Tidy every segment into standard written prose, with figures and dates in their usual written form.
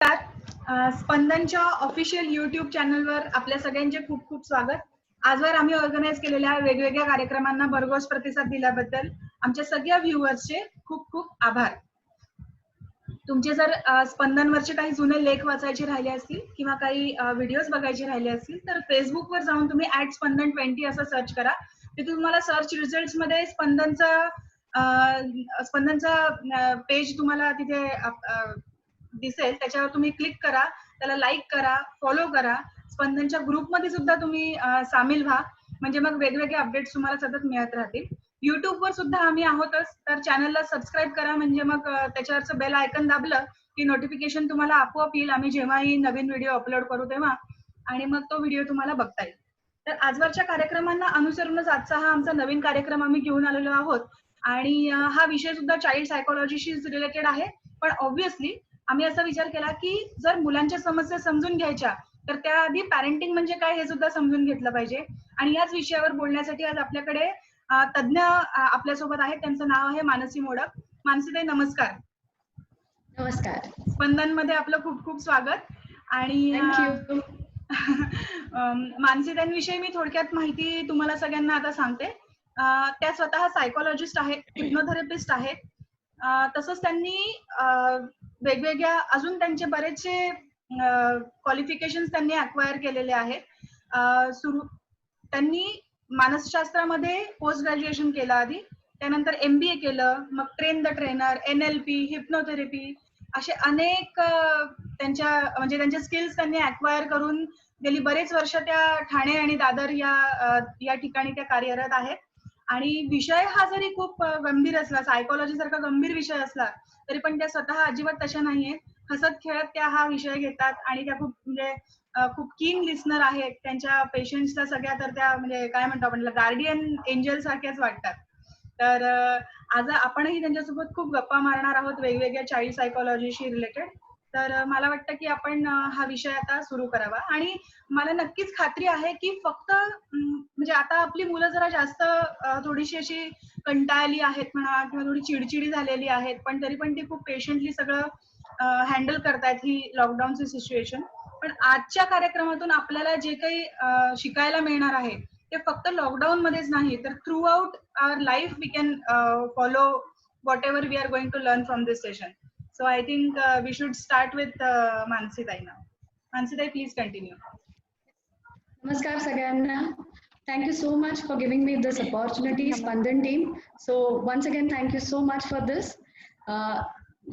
स्पंदनच्या official YouTube चॅनलवर आपल्या सगळ्यांचे खूप खूप स्वागत. आजवर आम्ही ऑर्गनाईज केलेल्या वेगवेगळ्या कार्यक्रमांना भरघोस प्रतिसाद दिल्याबद्दल आमच्या सगळ्या व्ह्युअर्सचे खूप खूप आभार. तुमचे जर स्पंदनवरचे काही जुने लेख वाचायचे राहिले असतील किंवा काही व्हिडिओज बघायचे राहिले असतील तर फेसबुकवर जाऊन तुम्ही @स्पंदन20 असं सर्च करा. तिथे तुम्हाला सर्च रिझल्ट्समध्ये स्पंदनचा पेज तुम्हाला तिथे दिसेल. त्याच्यावर तुम्ही क्लिक करा, त्याला लाईक करा, फॉलो करा. स्पंदनच्या ग्रुपमध्ये सुद्धा तुम्ही सामील व्हा, म्हणजे मग वेगवेगळे अपडेट्स तुम्हाला सतत मिळत राहतील. युट्यूबवर सुद्धा आम्ही आहोतच, तर चॅनलला सबस्क्राईब करा, म्हणजे मग त्याच्यावरचं बेल आयकन दाबलं की नोटिफिकेशन तुम्हाला आपोआप येईल आम्ही जेव्हाही नवीन व्हिडिओ अपलोड करू तेव्हा, आणि मग तो व्हिडिओ तुम्हाला बघता येईल. तर आजवरच्या कार्यक्रमांना अनुसरूनच आजचा हा आमचा नवीन कार्यक्रम आम्ही घेऊन आलेलो आहोत, आणि हा विषय सुद्धा चाइल्ड सायकोलॉजीशी रिलेटेड आहे. पण ऑब्व्हियसली आम्ही असा विचार केला की जर मुलांच्या समस्या समजून घ्यायच्या तर त्याआधी पॅरेंटिंग म्हणजे काय हे सुद्धा समजून घेतलं पाहिजे. आणि याच विषयावर बोलण्यासाठी आज आपल्याकडे तज्ञ आपल्यासोबत आहेत. त्यांचं नाव आहे मानसी मोडक. मानसीताई, नमस्कार. नमस्कार. स्पंदन मध्ये आपलं खूप खूप स्वागत. आणि मानसीताईंविषयी मी थोडक्यात माहिती तुम्हाला सगळ्यांना आता सांगते. त्या स्वतः सायकोलॉजिस्ट आहेत, हिप्नोथेरपिस्ट आहेत. तसंच त्यांनी वेगवेगळ्या अजून त्यांचे बरेचसे क्वालिफिकेशन्स त्यांनी अक्वायर केलेले आहेत. त्यांनी मानसशास्त्रामध्ये पोस्ट ग्रॅज्युएशन केलं आधी, त्यानंतर MBA केलं, मग ट्रेन द ट्रेनर, NLP, हिप्नोथेरपी, असे अनेक त्यांचे स्किल्स त्यांनी अक्वायर करून गेली बरेच वर्ष त्या ठाणे आणि दादर या ठिकाणी त्या कार्यरत आहेत. आणि विषय हा जरी खूप गंभीर असला, सायकोलॉजी सारखा गंभीर विषय असला तरी पण त्या स्वतः अजिबात तशा नाहीये. हसत खेळत त्या हा विषय घेतात आणि त्या खूप कीन लिस्नर आहेत. त्यांच्या पेशंट्सला सगळ्या तर त्या म्हणजे काय म्हणतो आपण, गार्डियन एंजल सारख्याच वाटतात. तर आज आपणही त्यांच्यासोबत खूप गप्पा मारणार आहोत वेगवेगळ्या चाइल्ड सायकोलॉजीशी रिलेटेड. तर मला वाटतं की आपण हा विषय आता सुरू करावा. आणि मला नक्कीच खात्री आहे की फक्त म्हणजे आता आपली मुलं जरा जास्त थोडीशी अशी कंटाळली आहेत म्हणा, किंवा थोडी चिडचिडी झालेली आहेत, पण तरी पण ती खूप पेशंटली सगळं हँडल करतायत ही लॉकडाऊनची सिच्युएशन. पण आजच्या कार्यक्रमातून आपल्याला जे काही शिकायला मिळणार आहे ते फक्त लॉकडाऊन मध्येच नाही, तर throughout our life we can follow whatever we are going to learn from this session. So I think we should start with मानसीताई नाव. मानसीताई, प्लीज कंटिन्यू. नमस्कार सगळ्यांना. Thank you so much for giving me this opportunity, Spandan team. So once again, thank you so much for this.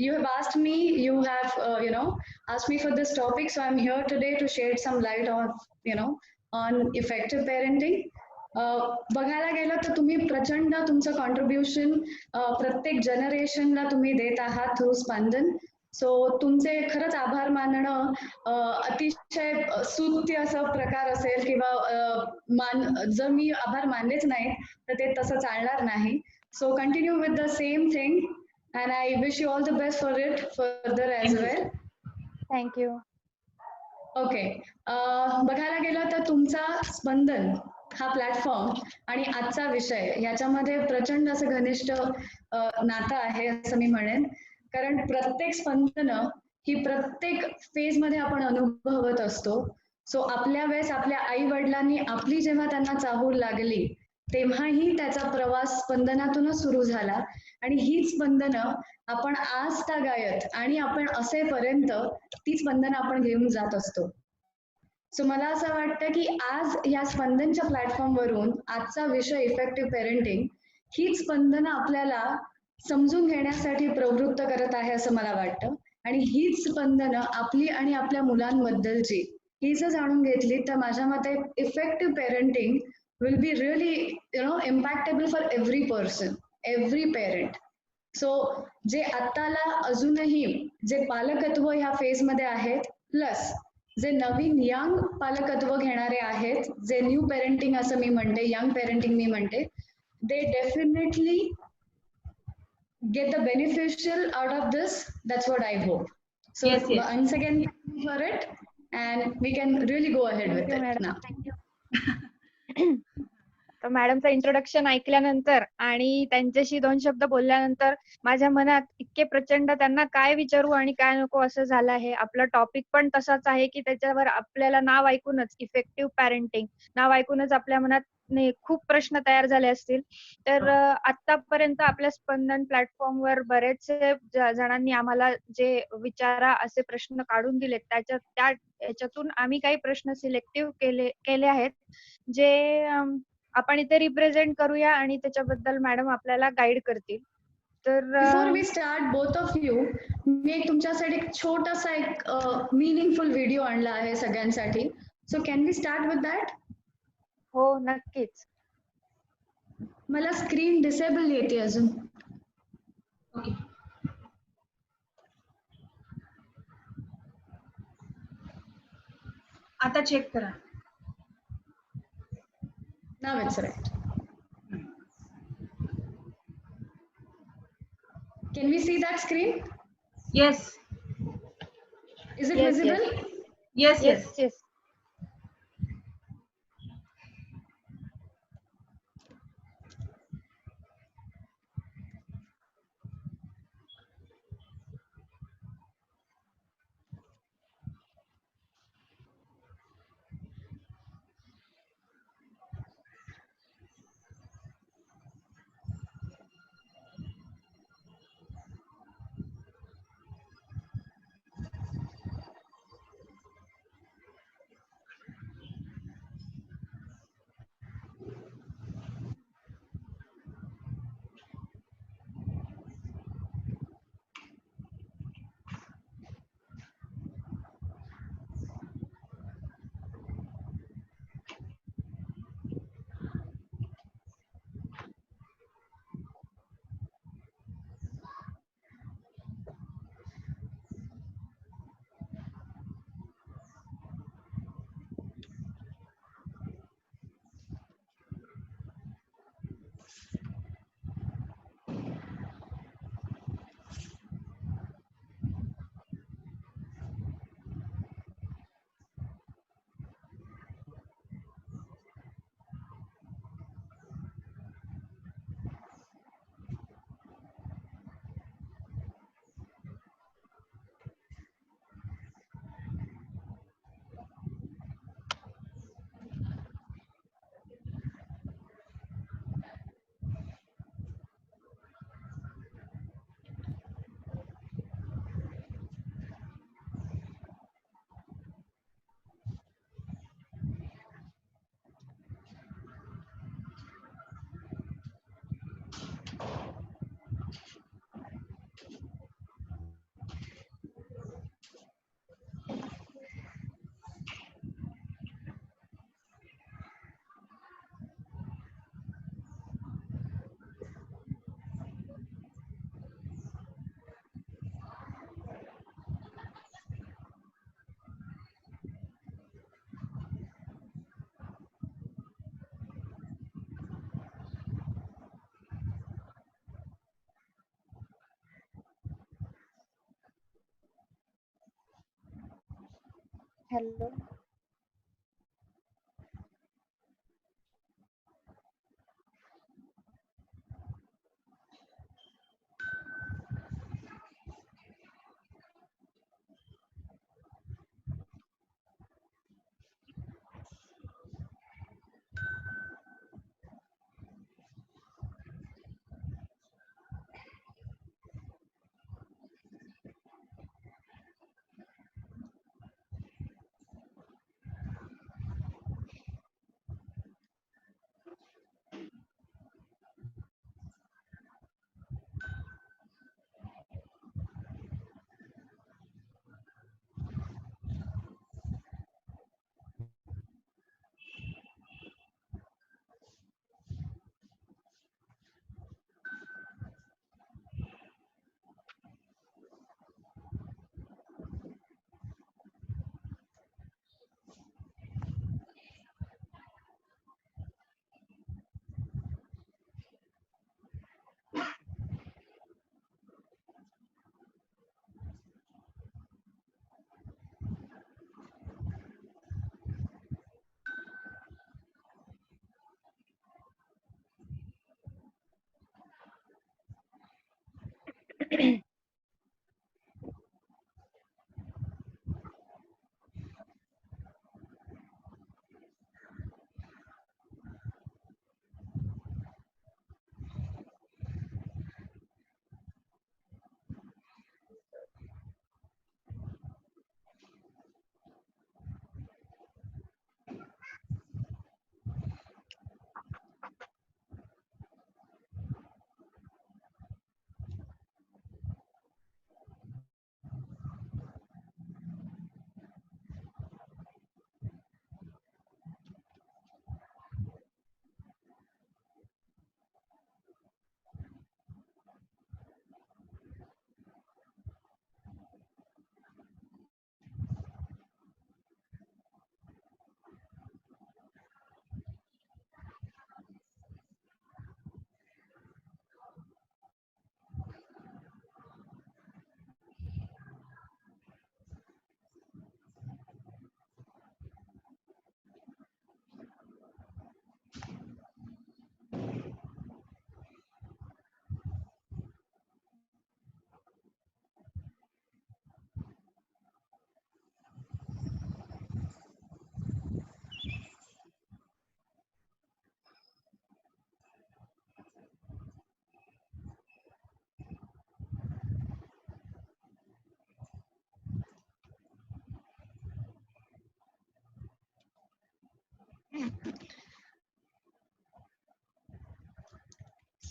You have asked me, asked me for this topic. So I'm here today to shed some light on effective parenting. बघायला गेलं तर तुम्ही प्रचंड तुमचं contribution प्रत्येक जनरेशनला तुम्ही देत आहात थ्रू स्पंदन. सो तुमचे खरंच आभार मानणं अतिशय स्तुत्य असं प्रकार असेल, किंवा जर मी आभार मानलेच नाही तर ते तसं चालणार नाही. So continue with the same thing and I wish you all the best for it further as well. Thank you. Okay, बघायला गेलं तर तुमचा स्पंदन हा प्लॅटफॉर्म आणि आजचा विषय याच्यामध्ये प्रचंड असं घनिष्ठ नातं आहे असं मी म्हणेन. कारण प्रत्येक स्पंदन ही प्रत्येक फेज मध्ये आपण अनुभवत असतो. सो आपल्या वेळेस आपल्या आई वडिलांनी आपली जेव्हा त्यांना चाहूल लागली तेव्हाही त्याचा प्रवास स्पंदनातूनच सुरू झाला, आणि ही स्पंदनं आपण आज तागायत आणि आपण असेपर्यंत ती स्पंदनं आपण घेऊन जात असतो. सो मला असं वाटतं की आज या स्पंदनच्या प्लॅटफॉर्मवरून आजचा विषय इफेक्टिव्ह पेरेंटिंग ही स्पंदनं आपल्याला समजून घेण्यासाठी प्रवृत्त करत आहे असं मला वाटतं. आणि हीच स्पंदनं आपली आणि आपल्या मुलांबद्दलची ही जर जाणून घेतली तर माझ्या मते effective parenting will be really impactable for every person, every parent. So जे आताला अजूनही जे पालकत्व ह्या फेजमध्ये आहेत, प्लस जे नवीन यंग पालकत्व घेणारे आहेत, जे न्यू पेरेंटिंग असं मी म्हणते, यंग पेरेंटिंग मी म्हणते, they definitely get the beneficial out of this. That's what I hope. So Yes. Once again, thank you for it, and we can really go ahead with it now. Thank you. तर मॅडमचं introduction ऐकल्यानंतर आणि त्यांच्याशी 2 शब्द बोलल्यानंतर माझ्या मनात इतके प्रचंड त्यांना काय विचारू आणि काय नको असं झालं आहे. आपला टॉपिक पण तसाच आहे, की त्याच्यावर आपल्याला नाव ऐकूनच इफेक्टिव्ह पॅरेंटिंग नाव ऐकूनच आपल्या मनात खूप प्रश्न तयार झाले असतील. तर आतापर्यंत आपल्या स्पंदन प्लॅटफॉर्मवर बरेचसे जणांनी आम्हाला जे विचारा असे प्रश्न काढून दिलेत याच्यातून आम्ही काही प्रश्न सिलेक्टिव्ह केले आहेत जे आपण इथे रिप्रेझेंट करूया आणि त्याच्याबद्दल मॅडम आपल्याला गाईड करतील. तर before we start both of you, मी एक तुमच्यासाठी एक छोटासा एक मीनिंगफुल व्हिडिओ आणला आहे सगळ्यांसाठी. So can we start with that? हो, नक्कीच. मला स्क्रीन डिसेबल येते अजून. ओके. आता चेक करा. Now it's right. Can we see that screen? Yes. Is it visible? Yes. Yes. Hello.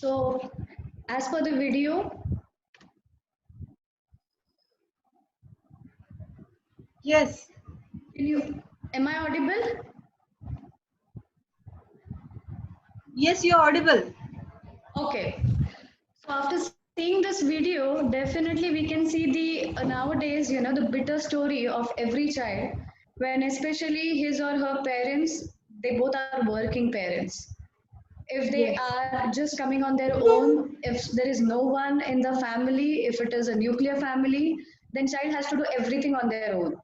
So, as per the video, Yes. am I audible? Yes, you're audible. Okay. So after seeing this video, definitely we can see the nowadays, the bitter story of every child, when especially his or her parents, they both are working parents. If they Yes. are just coming on their own, if there is no one in the family, if it is a nuclear family, then child has to do everything on their own.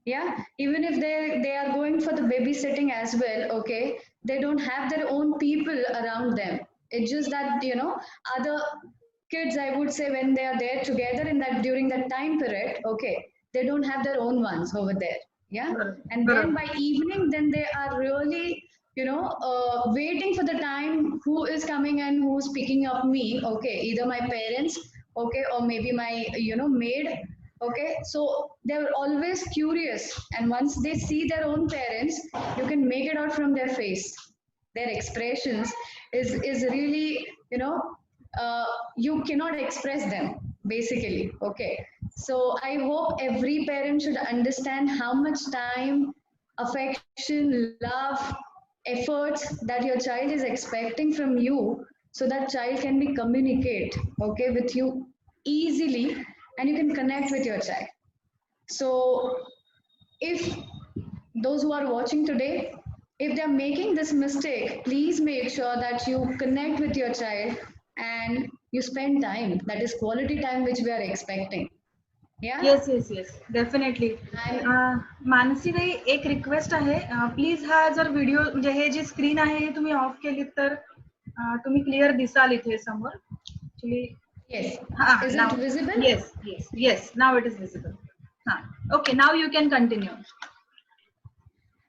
Yeah, even if they are going for the babysitting as well, okay, they don't have their own people around them. It's just that other kids, I would say, when they are there together in that during that time period, okay, they don't have their own ones over there. Yeah, and then by evening, then they are really waiting for the time who is coming and who's picking up me, okay, either my parents, okay, or maybe my maid. Okay, so they're always curious, and once they see their own parents, you can make it out from their face. Their expressions is really, you cannot express them basically. Okay, so I hope every parent should understand how much time, affection, love, efforts that your child is expecting from you, so that child can be communicate, okay, with you easily, and you can connect with your child. So if those who are watching today, if they're making this mistake, please make sure that you connect with your child and you spend time, that is quality time, which we are expecting. Yeah. Yes definitely. And Mansi ताई, एक request आहे, please हा जर video म्हणजे हे जी screen आहे हे तुम्ही ऑफ केलीत तर तुम्ही क्लिअर दिसाल इथे समोर ऍक्च्युली. yes, हा, is it now. visible? Yes now it is visible. हा, okay, now you can continue.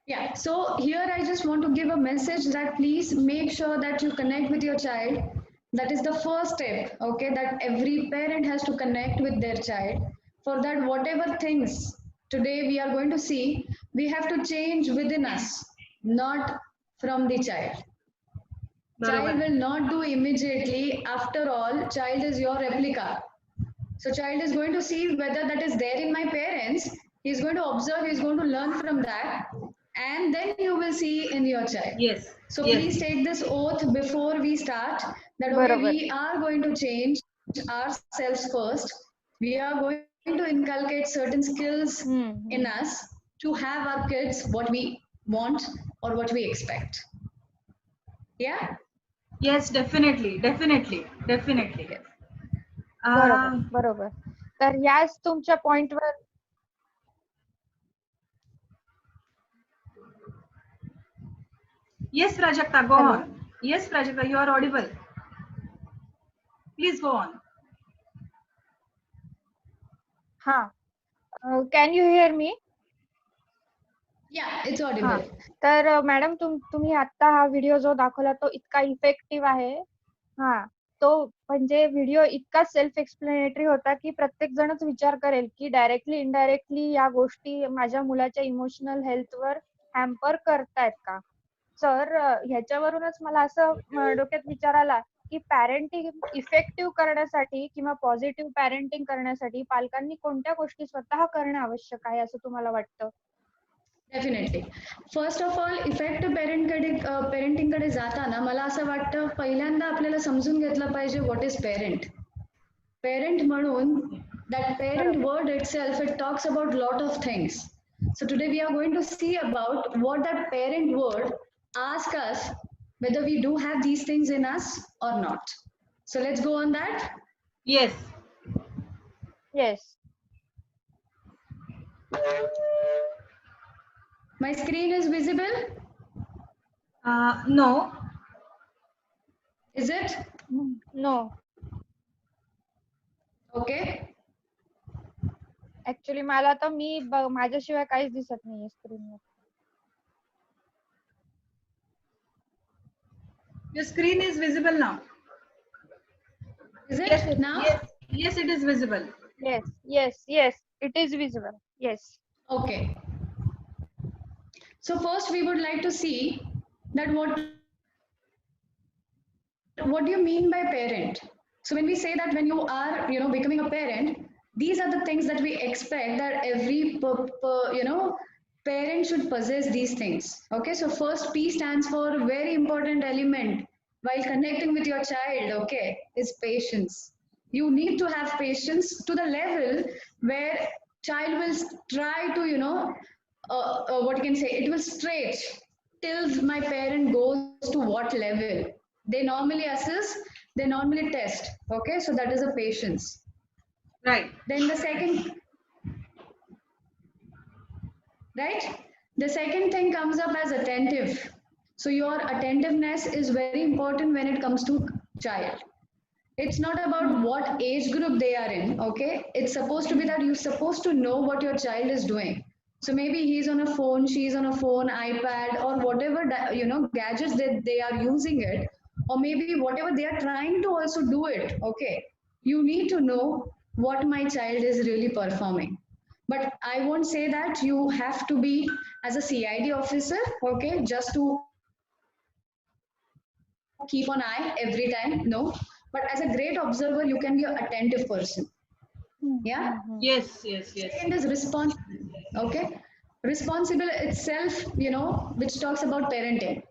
Yeah, so here I just want to give a message that please make sure that you connect with your child. That is the first step, okay, that every parent has to connect with their child. For that, whatever things today we are going to see, we have to change within us, not from the child. Child will not do immediately. After all, child is your replica. So child is going to see whether that is there in my parents. He's going to observe, he's going to learn from that, and then you will see in your child. Yes. So please take this oath before we start, that okay, बरोबर. we are going to change ourselves first. We are going to inculcate certain skills in us to have our kids what we want or what we expect. Yeah? Yes, definitely. बरोबर. तर याच तुमच्या पॉइंटवर yes Prajakta, go Hello. On. Yes Prajakta, you are audible. Please go on. हा, can you hear me? Yeah, it's हा, audible. तर madam तुम्ही आता हा व्हिडिओ जो दाखवला तो इतका इफेक्टिव्ह आहे. हा, तो म्हणजे व्हिडिओ इतका सेल्फ एक्सप्लेनेटरी होता की प्रत्येक जणच विचार करेल की डायरेक्टली इनडायरेक्टली या गोष्टी माझ्या मुलाच्या इमोशनल हेल्थवर हॅम्पर करतायत का. तर ह्याच्यावरूनच मला असं डोक्यात विचार आला की पॅरेंटिंग इफेक्टिव्ह करण्यासाठी किंवा पॉझिटिव्ह पॅरेंटिंग करण्यासाठी पालकांनी कोणत्या गोष्टी स्वतः करणं आवश्यक आहे असं तुम्हाला वाटतं? Definitely. First of all effective पेरेंटिंगकडे जाताना मला असं वाटतं पहिल्यांदा आपल्याला समजून घेतलं पाहिजे व्हॉट इज पेरेंट. पेरेंट म्हणून that parent बरोबर. word itself, it talks about lot of things. So today we are going to see about what that parent word asks us whether we do have these things in us or not. So let's go on that. Yes. Yes. My screen is visible. No. Is it? No. Okay. Actually मला तर माझ्याशिवाय काहीच दिसत नाहीये स्क्रीनवर. Your screen is visible now. Is it Yes. now? Yes, it is visible. Yes, it is visible. Yes. Okay. So first we would like to see that what do you mean by parent? So when we say that when you are becoming a parent, these are the things that we expect that every parent should possess these things. Okay, so first P stands for very important element while connecting with your child. Okay, is patience. You need to have patience to the level where child will try to what you can say, it will stretch till my parent goes to what level. They normally assess, they normally test. Okay, so that is a patience. Right. Then the second, right? The second thing comes up as attentive. So your attentiveness is very important when it comes to child. It's not about what age group they are in. Okay, it's supposed to be that you're supposed to know what your child is doing. So maybe he's on a phone, she's on a phone, iPad, or whatever gadgets that they are using it, or maybe whatever they are trying to also do it. Okay, you need to know what my child is really performing. But I won't say that you have to be as a CID officer, okay, just to keep an eye every time. No, but as a great observer, you can be an attentive person. Yeah. Yes. Second is responsible. Okay, responsible itself, which talks about parenting.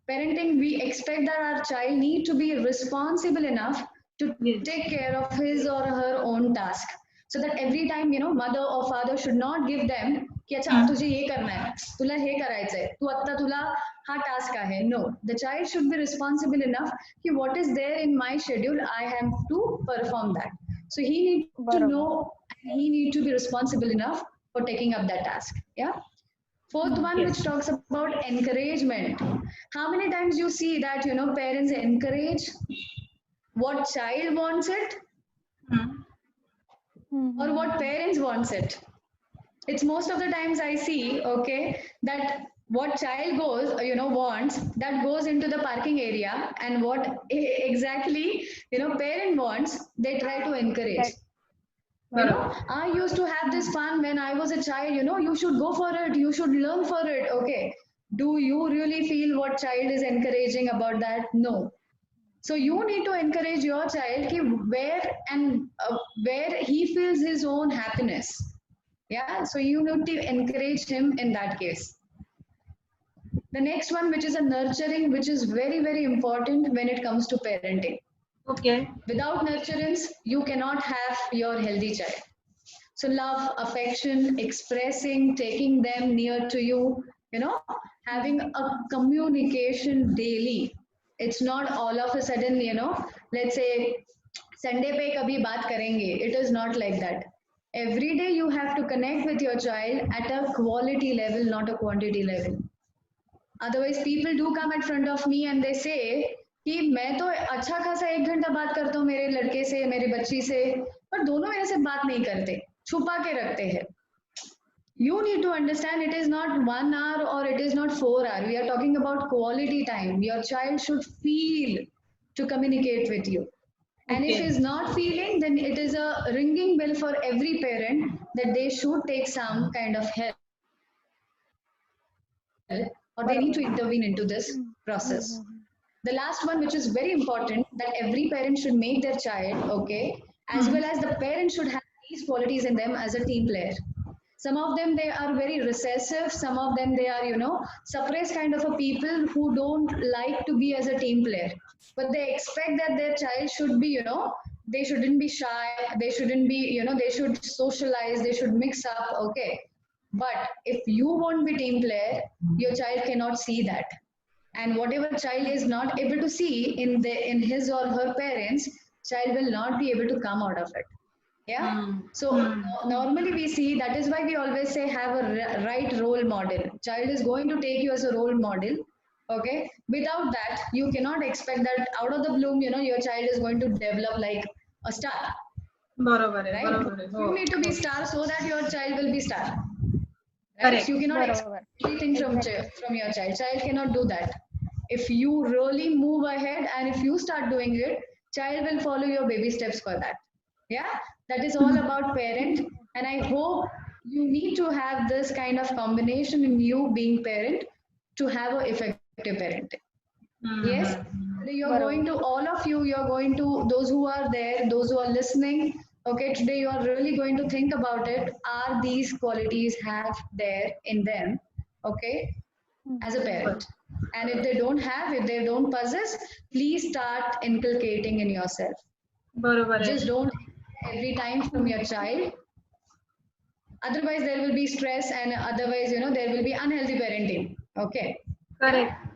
Parenting, we expect that our child need to be responsible enough to Yes. take care of his or her own task. So that every time, mother or father should not give them की अच्छा तुझे ये करना है, तुला हे करायचंय, तू आता तुला हा टास्क आहे. No, the child should be responsible enough कि what is there in my schedule, I have to perform that. So he need to बरोबर. know and he need to be responsible enough for taking up that task. Yeah. Fourth one, Yes. which talks about encouragement. How many times you see that parents encourage what child wants it or what parents wants it? It's most of the times I see, okay, that what child goes, wants, that goes into the parking area, and what exactly, parent wants, they try to encourage. I used to have this fun when I was a child, you should go for it, you should learn for it. Okay. Do you really feel what child is encouraging about that? No. So you need to encourage your child where he feels his own happiness. Yeah. So you need to encourage him in that case. The next one, which is a nurturing, which is very, very important when it comes to parenting. Okay. Without nurturance, you cannot have your healthy child. So love, affection, expressing, taking them near to you, having a communication daily. It's not all of a sudden, let's say Sunday pe kabhi baat karenge. It is not like that. Every day you have to connect with your child at a quality level, not a quantity level. Otherwise, people do come at front of me and they say कि मैं तो अच्छा खासा 1 घंटा बात करता हूँ मेरे लड़के से, मेरी बच्ची से, पर दोनों मेरे से बात नहीं करते. छुपा के रखते हैं. You need to understand it is not 1 hour or it is not 4 hours. We are talking about quality time. Your child should feel to communicate with you. And if okay. he's not feeling, then it is a ringing bell for every parent that they should take some kind of help or they need to intervene into this process. The last one, which is very important, that every parent should make their child, okay, as well as the parent should have these qualities in them as a team player. Some of them, they are very recessive. Some of them, they are, suppressed kind of a people who don't like to be as a team player. But they expect that their child should be, they shouldn't be shy. They shouldn't be, they should socialize. They should mix up, okay. But if you won't be team player, your child cannot see that. And whatever child is not able to see in his or her parents, child will not be able to come out of it. Yeah. So normally we see, that is why we always say have a right role model. Child is going to take you as a role model. Okay. Without that, you cannot expect that out of the bloom, your child is going to develop like a star. बरोबर आहे, Right? बरोबर आहे. You need to be star so that your child will be star. Right? Correct. You cannot expect anything from your child. Child cannot do that. If you really move ahead and if you start doing it, child will follow your baby steps for that. Yeah, that is all about parent. And I hope you need to have this kind of combination in you being parent to have an effective parenting. Yes, you're going to, all of you, you're going to, those who are there, those who are listening, okay, today you are really going to think about it. Are these qualities have there in them, okay, as a parent? And if they don't have, if they don't possess, please start inculcating in yourself. बरोबर आहे. Just don't every time from your child. Otherwise, there will be stress, and otherwise, there will be unhealthy parenting. Okay. Correct.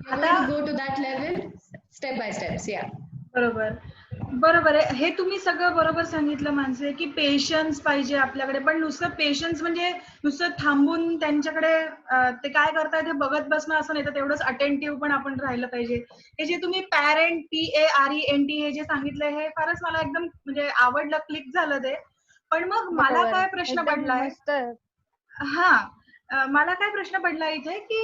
You're going to go to that level step by steps. Yeah. बरोबर. बरोबर आहे. हे तुम्ही सगळं बरोबर सांगितलं माणसे, की पेशन्स पाहिजे आपल्याकडे. पण नुसतं पेशन्स म्हणजे नुसतं थांबून त्यांच्याकडे ते काय करतायत हे बघत बसणं असं नाही, तर तेवढंच अटेंटिव्ह पण आपण राहिलं पाहिजे. हे जे तुम्ही पॅरेंट PARENT हे जे सांगितलंय, हे फारच मला एकदम म्हणजे आवडलं, क्लिक झालं ते. पण मग मला काय प्रश्न पडलाय, मला काय प्रश्न पडला इथे, की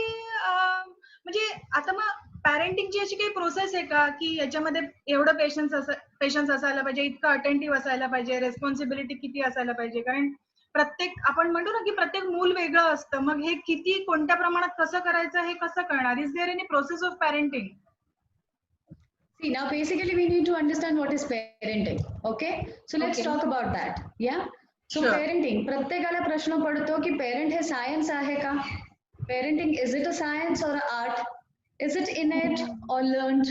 म्हणजे आता मग पॅरेंटिंगची अशी काही प्रोसेस आहे का, की याच्यामध्ये एवढं पेशन्स असायला पाहिजे, इतकं अटेंटिव्ह असायला पाहिजे, रेस्पॉन्सिबिलिटी किती असायला पाहिजे? कारण प्रत्येक, आपण म्हणतो ना, की प्रत्येक मूल वेगळं असतं. मग हे किती, कोणत्या प्रमाणात कसं करायचं हे कसं कळणार? Is there any process of parenting? See, now basically we need to understand what is parenting. Okay, so let's talk about that. Yeah. So parenting, प्रत्येकाला प्रश्न पडतो की पेरेंट हे सायन्स आहे का? Parenting, is it a science or an art? Is it innate or learned?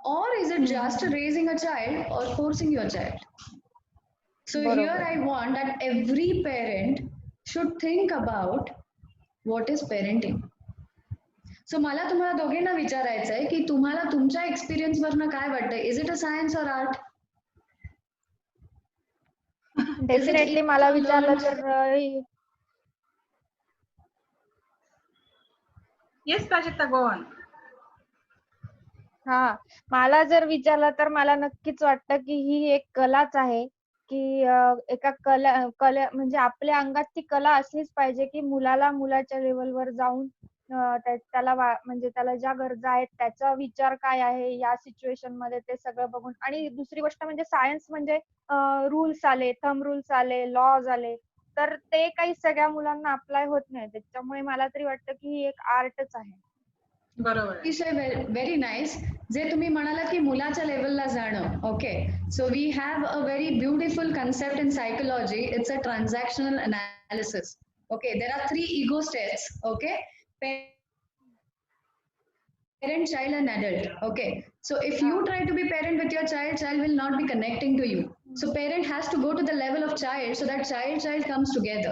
Or is it just raising a child or forcing your child? So here I want that every parent should think about what is parenting. So मला तुम्हाला दोघांना विचारायचं आहे की तुम्हाला तुमच्या experience वरनं काय वाटतंय? इज इट अ सायन्स और आर्ट? डेफिनेटली मला विचारलं तर येस प्राजक्ता, गो ऑन. हा, मला जर विचारलं तर मला नक्कीच वाटतं की ही एक कलाच आहे, की एका कला म्हणजे आपल्या अंगात ती कला असलीच पाहिजे, की मुलाला मुलाच्या लेवलवर जाऊन त्याला म्हणजे त्याला ज्या गरजा आहेत त्याचा विचार काय आहे या सिच्युएशन मध्ये ते सगळं बघून. आणि दुसरी गोष्ट म्हणजे सायन्स म्हणजे रूल्स आले, थंब रूल्स आले, लॉज आले, तर ते काही सगळ्या मुलांना अप्लाय होत नाही. त्याच्यामुळे मला तरी वाटतं की ही एक आर्टच आहे. बरोबर. Very nice. जे तुम्ही म्हणालात की मुलाच्या लेवलला जाणं. Okay, so we have a very beautiful concept in psychology. It's a transactional analysis. Okay, there are 3 ego states. ओके, parent, child and adult. Okay, so if you try to be parent with your child, child will not be connecting to you. So parent has to go to the level of child so that child comes together.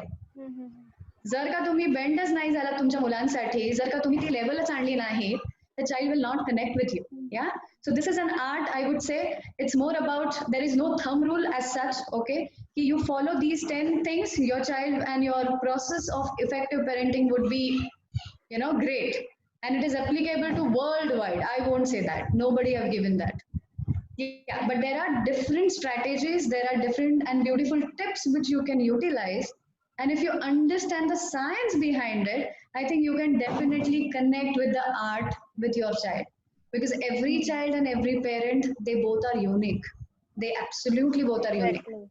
जर का तुम्ही बेंडच नाही झाला तुमच्या मुलांसाठी, जर का तुम्ही ती लेवलच आणली नाही, the child will not connect with you. Yeah, so this is an art. I would say it's more about, there is no thumb rule as such. Okay, you follow these 10 things, your child and your process of effective parenting would be, great, and it is applicable to worldwide. I won't say that, nobody have given that. Yeah, but there are different strategies, there are different and beautiful tips which you can utilize. And if you understand the science behind it, I think you can definitely connect with the art with your child. Because every child and every parent, they both are unique. They absolutely both are unique, Exactly.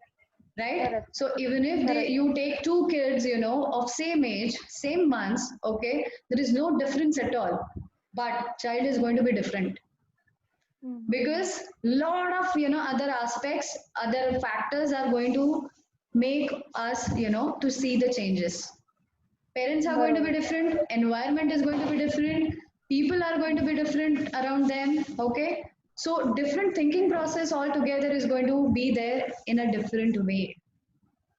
right? Correct. So even if Correct. you take two kids, of same age, same months, okay, there is no difference at all. But child is going to be different because lot of other aspects, other factors are going to make us to see the changes. Parents are going to be बरोबर. different, environment is going to be different, people are going to be different around them, okay, so different thinking process altogether is going to be there in a different way.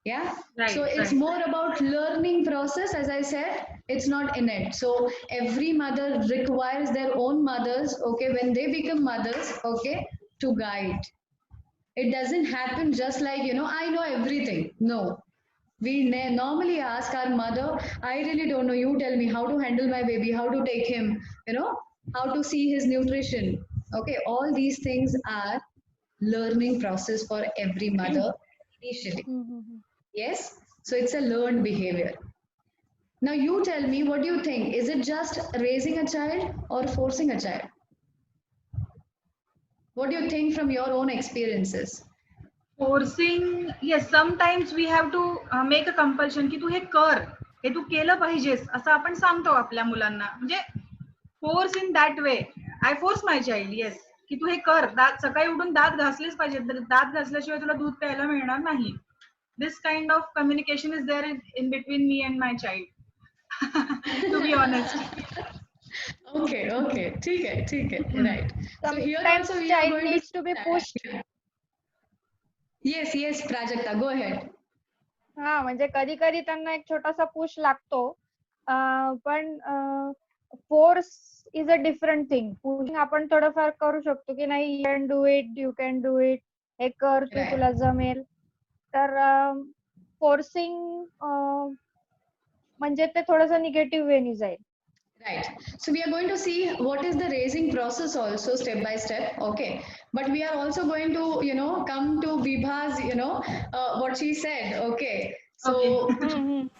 Yeah, so Right, it's right. more about learning process. As I said, it's not innate, so every mother requires their own mothers, okay, when they become mothers, okay, to guide. It doesn't happen just like I know everything. No, we normally ask our mother, I really don't know, you tell me how to handle my baby, how to take him, how to see his nutrition. Okay, all these things are learning process for every mother initially. Yes, so it's a learned behavior. Now you tell me, what do you think? Is it just raising a child or forcing a child? What do you think from your own experiences? Forcing yes sometimes we have to make a compulsion की तू हे कर, हे तू केलं पाहिजेस असं आपण सांगतो आपल्या मुलांना. म्हणजे force in that way. I force my child yes की तू हे कर, दात सकाळी उठून दात घासलेच पाहिजेत, दात घासल्याशिवाय तुला दूध प्यायला मिळणार नाही. This kind of communication is there in between me and my child to be honest. Okay, ठीक है, right. So here Sometimes also we are child going to needs to see be pushed. that. Yes, Prajakta, go ahead. हा म्हणजे कधी कधी त्यांना एक छोटासा push लागतो. पण force is a different thing. Pushing आपण थोडंफार करू शकतो की नाही, यू कॅन डू इट, हे कर, तू Right. तुला जमेल. तर फोर्सिंग म्हणजे ते थोडंसं निगेटिव्ह वेनी जाईल. Right. So we are going to see what is the raising process also step by step. Okay. But we are also going to, come to Vibha's, what she said. Okay. So okay.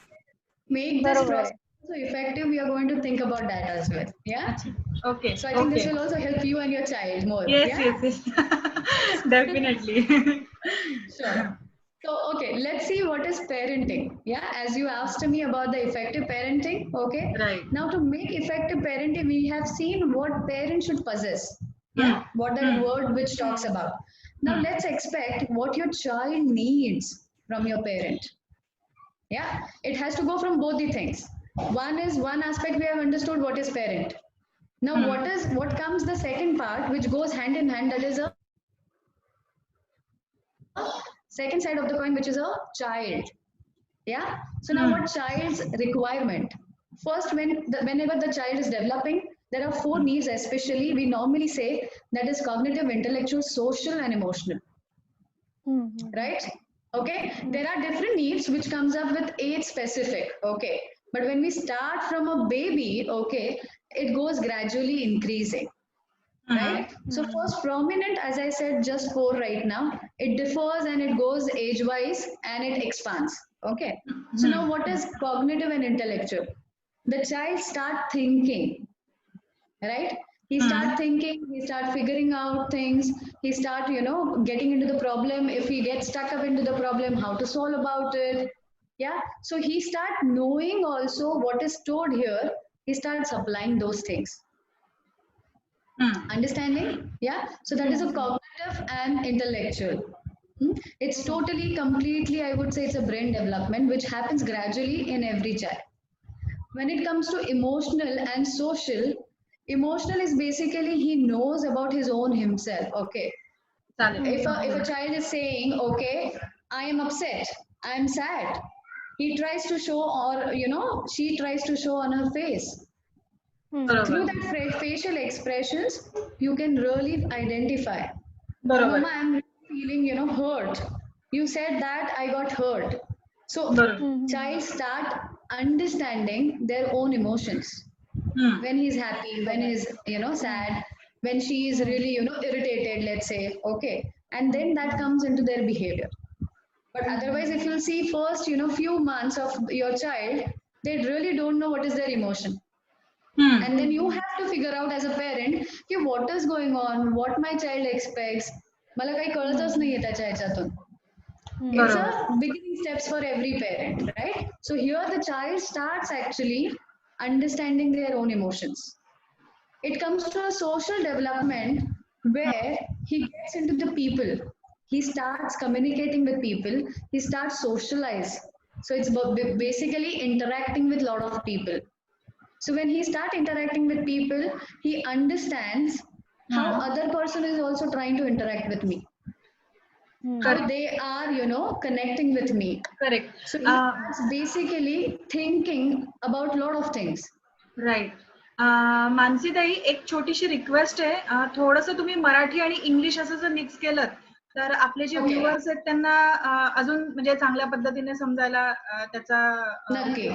make this बरोबर process आहे. also effective. We are going to think about that as well. Yeah. अच्छा. Okay, So I think this okay. will also help you and your child more. Yes, Yeah. Yes, yes. Definitely. Sure. So, okay, let's see what is parenting. Yeah, as you asked me about the effective parenting. Okay. Right. Now, to make effective parenting, we have seen what parents should possess. Yeah, what that word which talks about. Now, let's expect what your child needs from your parent. Yeah, it has to go from both the things. One is one aspect we have understood what is parent. Now, what comes the second part which goes hand in hand, that is a second side of the coin, which is a child. Yeah, so now what child's requirement? First, whenever the child is developing, there are four needs, especially we normally say, that is cognitive, intellectual, social and emotional, right? Okay, there are different needs which comes up with age specific. Okay, but when we start from a baby, okay, it goes gradually increasing, right? So first prominent, as I said, just four right now. It differs and it goes age wise and it expands. Okay. So now what is cognitive and intellectual? The child start thinking, right? He start thinking, he start figuring out things, he start, getting into the problem. If he gets stuck up into the problem, how to solve about it. Yeah. So he start knowing also what is stored here. He starts applying those things. Understanding? Yeah. So that is a cognitive and intellectual. It's totally, completely, I would say it's a brain development which happens gradually in every child. When it comes to emotional and social, emotional is basically he knows about his own himself. Okay. चालेल. If a child is saying, okay, I am upset, I am sad, he tries to show, or she tries to show on her face. Through बरोबर. that facial expressions, you can really identify. बरोबर. Mama, I'm feeling, hurt. You said that I got hurt. So, बरोबर. child start understanding their own emotions. When he's happy, when he's, sad, when she is really, irritated, let's say, okay, and then that comes into their behavior. But otherwise, if you'll see first, few months of your child, they really don't know what is their emotion. And then you have to figure out as a parent ki what is going on, what my child expects. मला काही कळतच नाहीये त्याच्या ह्याच्यातून. It's a beginning steps for every parent, right? So here the child starts actually understanding their own emotions. It comes to a social development where he gets into the people. He starts communicating with people. He starts socialize. So it's basically interacting with a lot of people. So when he start interacting with people, he understands how other person is also trying to interact with me. How they are, connecting with me. Correct. So he starts basically thinking about a lot of things. Right. मानसीताई, एक छोटीशी request आहे, थोडंसं तुम्ही मराठी आणि English असं जर mix केलं तर आपले जे Okay. व्ह्युअर्स आहेत त्यांना अजून म्हणजे चांगल्या पद्धतीने समजायला त्याचा नक्की.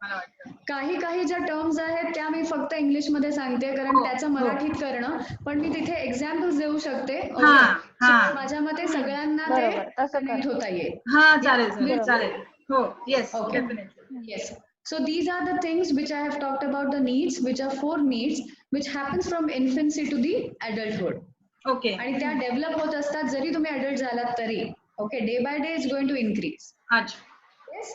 मला वाटतं. काही ज्या टर्म्स आहेत त्या मी फक्त इंग्लिश मध्ये सांगते, कारण हो, त्याचं हो. मराठीत करणं, पण मी तिथे एक्झाम्पल्स देऊ शकते. हा, हा. So माझ्या मते सगळ्यांना ते बरोबर, तसं कनेक्ट करा. होता येईल. हा, चालेल Yeah, चालेल बरोबर. चालेल. हो, yes, Okay. Definitely. Yes. So these are the things which I have talked about, the needs, which are 4 needs, which happens from infancy to the adulthood. Okay. आणि त्या डेव्हलप होत असतात जरी तुम्ही अडल्ट झालात तरी. Okay, day by day is going to increase. अच्छा. Yes.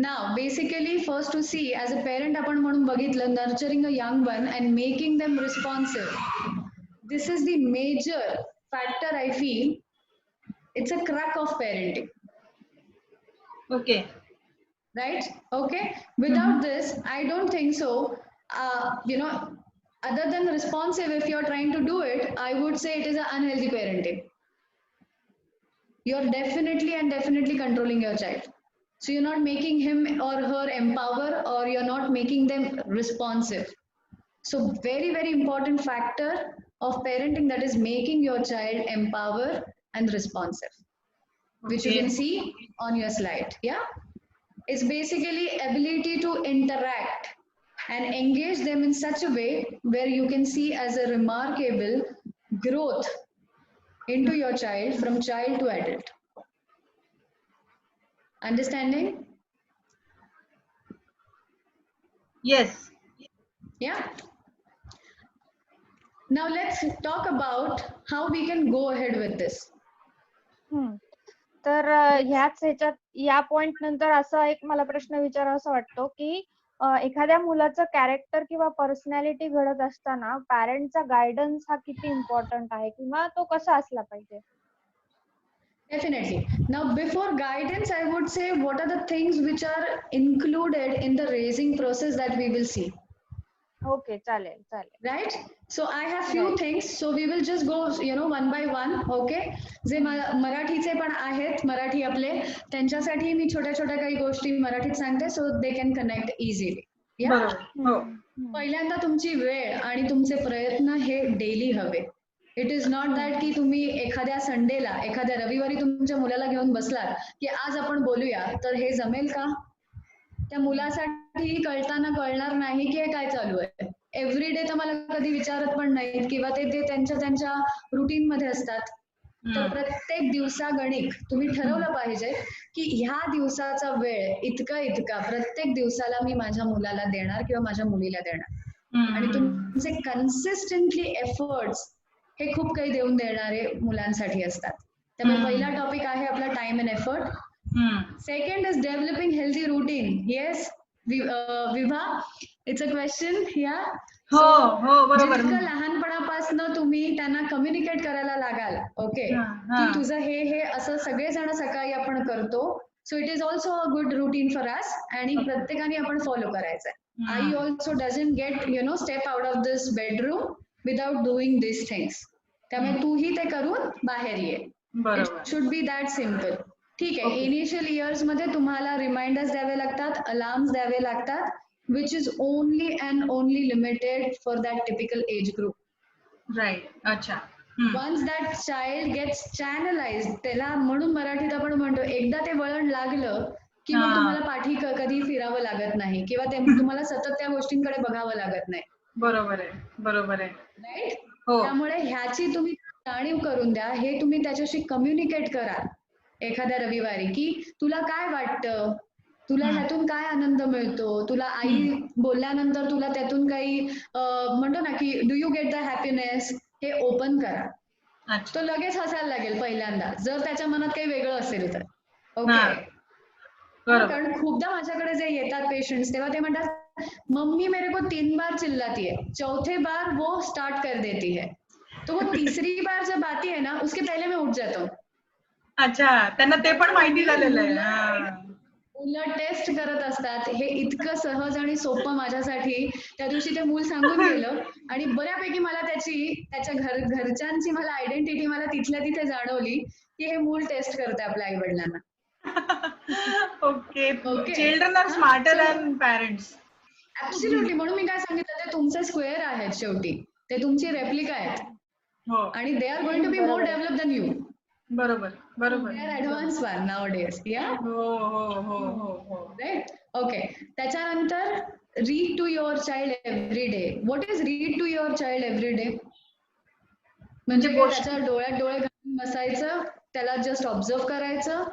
Now, basically, first to see as a parent, आपण म्हणून बघितलं, nurturing a young one and making them responsive. This is the major factor I feel. It's a crack of parenting, okay. right? Okay. Without this, I don't think so. Other than responsive, if you're trying to do it, I would say it is an unhealthy parenting. You're definitely controlling your child. So you're not making him or her empower, or you're not making them responsive. So very important factor of parenting, that is making your child empower and responsive, which you Okay. can see on your slide. Yeah, it's basically ability to interact and engage them in such a way where you can see as a remarkable growth into your child from child to adult. Understanding? Yes. Yeah. Now let's talk about how we can go ahead with this. तर ह्याच ह्याच्यात या point नंतर असा एक मला प्रश्न विचारावासा वाटतो की एखाद्या मुलाचं कॅरेक्टर किंवा पर्सनॅलिटी घडत असताना पॅरेंटचा गायडन्स हा किती इम्पॉर्टंट आहे किंवा तो कसा असला पाहिजे? Definitely. Now, before guidance, I would say what are the things which are included in the raising process that we will see. Okay, चालेल चालेल. Right? So I have few Right. things. So we will just go, one by one. Okay? जे मराठीचे पण आहेत, मराठी आपले, त्यांच्यासाठी मी छोट्या काही गोष्टी मराठीत सांगते, so they can connect easily. Yeah? बरोबर. हो. पहिल्यांदा तुमची वेळ आणि तुमचे प्रयत्न हे डेली हवे. इट इज नॉट दॅट की तुम्ही एखाद्या संडेला, एखाद्या रविवारी तुमच्या मुलाला घेऊन बसलात की आज आपण बोलूया, तर हे जमेल का? त्या मुलासाठी कळताना कळणार नाही की हे काय चालू आहे. एव्हरी डे तर मला कधी विचारत पण नाहीत किंवा ते त्यांच्या रुटीन मध्ये असतात. तर प्रत्येक दिवसागणिक तुम्ही ठरवलं पाहिजे की ह्या दिवसाचा वेळ इतका प्रत्येक दिवसाला मी माझ्या मुलाला देणार किंवा माझ्या मुलीला देणार. आणि तुमचे कन्सिस्टंटली एफर्ट्स हे खूप काही देऊन देणारे मुलांसाठी असतात. त्यामुळे पहिला टॉपिक आहे आपला time and effort. Second is developing healthy routine. Yes Vibha, it's a question. या हो हो, बरोबर. जितकं लहानपणापासून तुम्ही त्यांना कम्युनिकेट करायला लागाल, ओके, की तुझं हे असं सगळेजण सकाळी आपण करतो, so it is also a good routine for us, आणि प्रत्येकाने आपण फॉलो करायचंय. I also doesn't get step out of this bedroom without doing this things. त्यामुळे तूही ते करून बाहेर ये. It should be that simple. ठीक आहे. इनिशियल इयर्स मध्ये तुम्हाला रिमाइंडर्स द्यावे लागतात, अलार्म्स द्यावे लागतात, which is only and only limited for that typical age group. Right. अच्छा. Once that child gets channelized, त्याला म्हणून मराठीत आपण म्हणतो एकदा ते वळण लागलं की मग तुम्हाला पाठी कधी फिरावं लागत नाही किंवा तुम्हाला सतत त्या गोष्टींकडे बघावं लागत नाही. बरोबर आहे, बरोबर आहे. राईट. हो. त्यामुळे ह्याची तुम्ही जाणीव करून द्या, हे तुम्ही त्याच्याशी कम्युनिकेट करा एखाद्या रविवारी, की तुला काय वाटतं, तुला ह्यातून काय आनंद मिळतो, तुला आई बोलल्यानंतर तुला त्यातून काही म्हणतो ना की do you get the happiness, हे ओपन करा. अच्छा. तो लगेच हसायला लागेल पहिल्यांदा, जर त्याच्या मनात काही वेगळं असेल तर. हा. ओके. बरोबर. कारण खूपदा माझ्याकडे जे येतात पेशंट्स, तेव्हा ते म्हणतात मम्मी मेरे को 3 बार चिल्लाती है, चौथे बार वो स्टार्ट कर देती है, तो वो तीसरी बार जब आती है ना उसके पहले मैं उठ जाता हूँ. अच्छा, त्यांना ते पण माहिती झालेलं आहे. मुलं हा. मुलं टेस्ट करत असतात, हे इतकं सहज आणि सोपं माझ्यासाठी त्या दिवशी ते मूल सांगून गेलं, आणि बऱ्यापैकी मला त्याच्या घरच्यांची मला आयडेंटिटी मला तिथल्या तिथे जाणवली, की हे मूल टेस्ट करते आपल्या आई वडिलांना. Okay. Okay. Children are smarter than parents. Absolutely. म्हणून मी काय सांगितलं, ते तुमचे स्क्वेअर आहेत शेवटी, ते तुमची रेप्लिका आहेत, हो. आणि they are going to be more develop than you. बरोबर बरोबर. They are advance one nowadays. Yeah. हो हो हो हो हो. राईट. ओके. त्याच्यानंतर read to your child every day. What is read to your child every day? म्हणजे त्याच्या डोळ्यात डोळे घालून बसायचं, त्याला जस्ट ऑब्झर्व करायचं.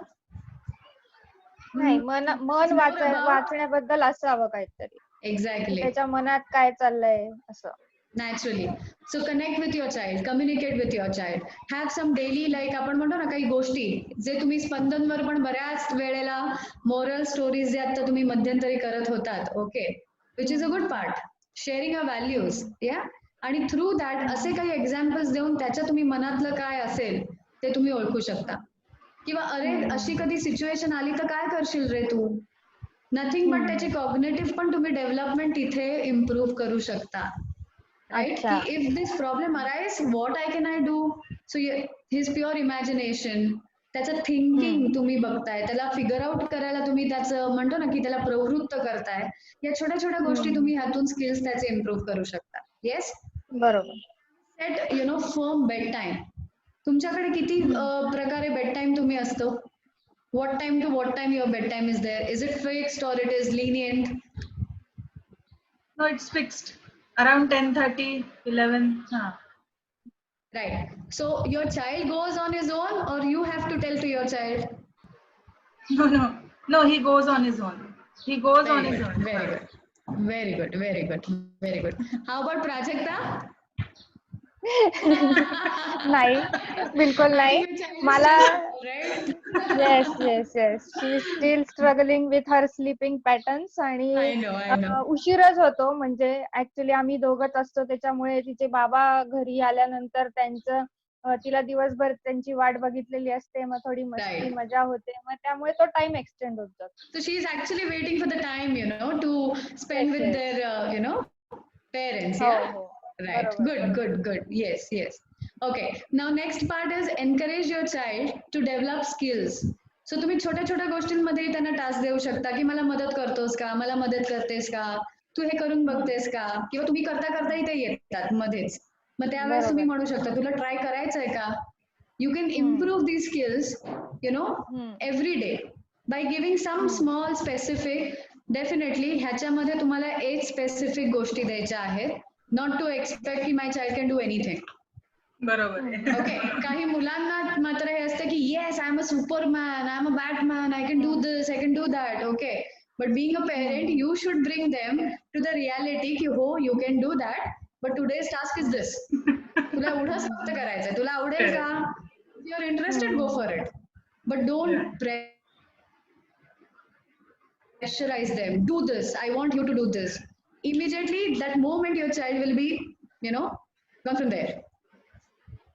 नाही, मन वाचण्याबद्दल असावं काहीतरी. एक्झॅक्टली. त्याच्या मनात काय चाललंय असं. Naturally. So connect with your child, communicate with your child. Have some daily, like आपण म्हणतो ना काही गोष्टी, जे तुम्ही स्पंदनवर पण बऱ्याच वेळेला मोरल स्टोरीज जे आता तुम्ही मध्यंतरी करत होतात, okay, which is a good part. Sharing a values, yeah, आणि थ्रू दॅट असे काही एक्झाम्पल्स देऊन त्याच्या तुम्ही मनातलं काय असेल ते तुम्ही ओळखू शकता. किंवा अरे अशी कधी सिच्युएशन आली तर काय करशील रे तू, नथिंग पण त्याची कॉग्नेटिव्ह पण तुम्ही डेव्हलपमेंट इथे इम्प्रूव्ह करू शकता. Right? अच्छा. If this problem arise, what can I do? So his pure imagination, त्याचं थिंकिंग तुम्ही बघताय, त्याला फिगर आउट करायला तुम्ही त्याचं म्हणतो ना की त्याला प्रवृत्त करताय, या छोट्या छोट्या गोष्टी तुम्ही ह्यातून स्किल्स त्याचे इम्प्रूव्ह करू शकता. येस. बरोबर. Set firm bed time. तुमच्याकडे किती प्रकारे बेड टाइम तुम्ही असतो? What time to what time your bedtime is there? Is it fixed or it is lenient? No, it's fixed. Around 10:30, 11. Right. So your child goes on his own, or you have to tell to your child? No, he goes on his own. He goes on his own. Very good. Very good. Very good. Very good. How about Prajakta? नाही, बिलकुल नाही. मला yes yes yes she is steel struggling with her sleeping patterns, आणि उशीरच होतो. म्हणजे actually आम्ही दोघंच असतो, त्याच्यामुळे तिचे बाबा घरी आल्यानंतर त्यांचं तिला दिवसभर त्यांची वाट बघितलेली असते, मग थोडी मस्ती मजा होते, मग त्यामुळे तो टाइम एक्सटेंड होत जातो. So she is actually waiting for the time, to spend with their, parents. Yeah. Right. Good. Yes. Okay. Now next part is encourage your child to develop skills. So तुम्ही छोट्या छोट्या गोष्टींमध्ये त्यांना task देऊ शकता, की मला मदत करतोस का, मला मदत करतेस का, तू हे करून बघतेस का, किंवा तुम्ही करता करताही ते येतात मध्येच, मग त्यावेळेस तुम्ही म्हणू शकता तुला ट्राय करायचंय का. You can improve these skills every day by giving some small specific. Definitely ह्याच्यामध्ये तुम्हाला 8 स्पेसिफिक गोष्टी द्यायच्या आहेत. नॉट टू एक्सपेक्ट की my child can do anything. बरोबर. ओके. काही मुलांना मात्र हे असतं की yes I am a superman, I am a batman, I can do this, I can do that. Okay. But being a parent you should bring them to the reality की हो you can do that, but today's task is this. तुला एवढंच फक्त करायचंय, तुला आवडेल का, you are interested, go for it, but don't pressurize them. Do this. I want you to do this. Immediately, that moment your child will be, gone from there.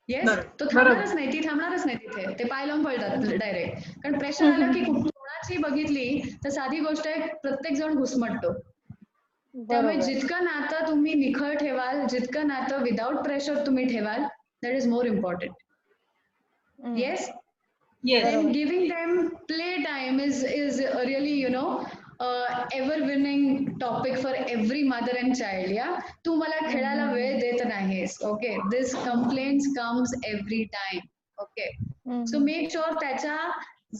Yes? तो थांबणारच नाही, ती थांबणारच नाही तिथे. ते पाय लावून पळतात डायरेक्ट. कारण प्रेशर आलं की कोणाची बघितली तर साधी गोष्ट आहे, प्रत्येक जण घुसमटतो. त्यामुळे जितकं नातं तुम्ही निखळ ठेवाल, जितकं नातं विदाउट प्रेशर तुम्ही ठेवाल, that is more important. Yes. Yes. And giving them play time is really ever winning topic for every mother and child. Yeah, तू मला खेळायला वेळ देत नाहीस. Okay, this complaints comes every time. Okay, so make sure त्याचा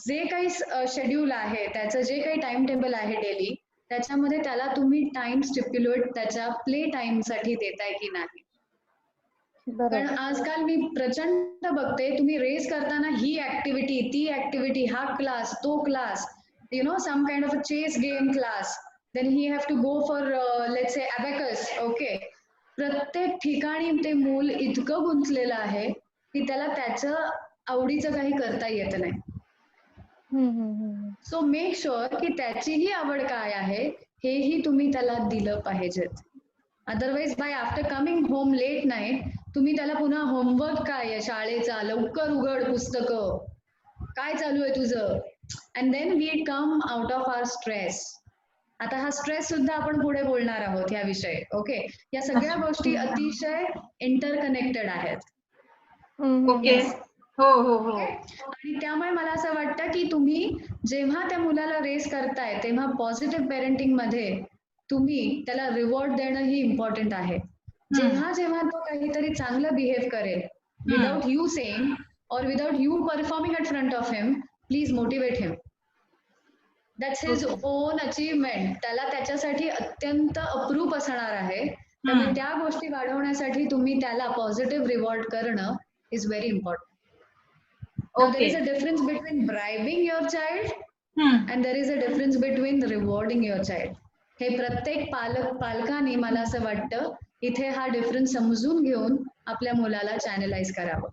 जे काही schedule आहे, त्याचं जे काही टाइम टेबल आहे डेली, त्याच्यामध्ये त्याला तुम्ही टाइम स्टिप्युलेट त्याच्या प्ले टाइम साठी देताय की नाही. बरोबर. कारण आजकाल मी प्रचंड बघते, तुम्ही रेस करताना ही ऍक्टिव्हिटी, ती ऍक्टिव्हिटी, हा क्लास, तो class, some kind of a chase game class, then he have to go for let's say abacus. Okay, प्रत्येक ठिकाणी ते मूल इतकं गुंतलेलं आहे की त्याला त्याचं आवडीचं काही करता येत नाही. सो मेक शुअर की त्याचीही आवड काय आहे हेही तुम्ही त्याला दिलं पाहिजेत. Otherwise by after coming home late night तुम्ही त्याला पुन्हा होमवर्क काय आहे शाळेचा, लवकर उघड पुस्तकं, काय चालू आहे तुझं, and then we come out of our stress. आता हा स्ट्रेस सुद्धा आपण पुढे बोलणार आहोत ह्या विषय. ओके, या सगळ्या गोष्टी अतिशय इंटरकनेक्टेड आहेत. ओके. हो हो हो. आणि त्यामुळे मला असं वाटतं की तुम्ही जेव्हा त्या मुलाला रेस करताय तेव्हा पॉझिटिव्ह पेरेंटिंग मध्ये तुम्ही त्याला रिवॉर्ड देणं ही इम्पॉर्टंट आहे. जेव्हा जेव्हा तो काहीतरी चांगलं बिहेव करेल विदाउट यू सेइंग और without you performing at front of him, please motivate him. That's his on achievement. त्याला त्याच्यासाठी अत्यंत अप्रूप असणार आहे. त्यामुळे त्या गोष्टी वाढवण्यासाठी तुम्ही त्याला पॉझिटिव्ह रिवॉर्ड करणं is very important. Now, there is a difference between bribing your child and there is a difference between rewarding your child. हे प्रत्येक पालकांनी मला असं वाटतं इथे हा डिफरन्स समजून घेऊन आपल्या मुलाला चॅनलाइज करावं.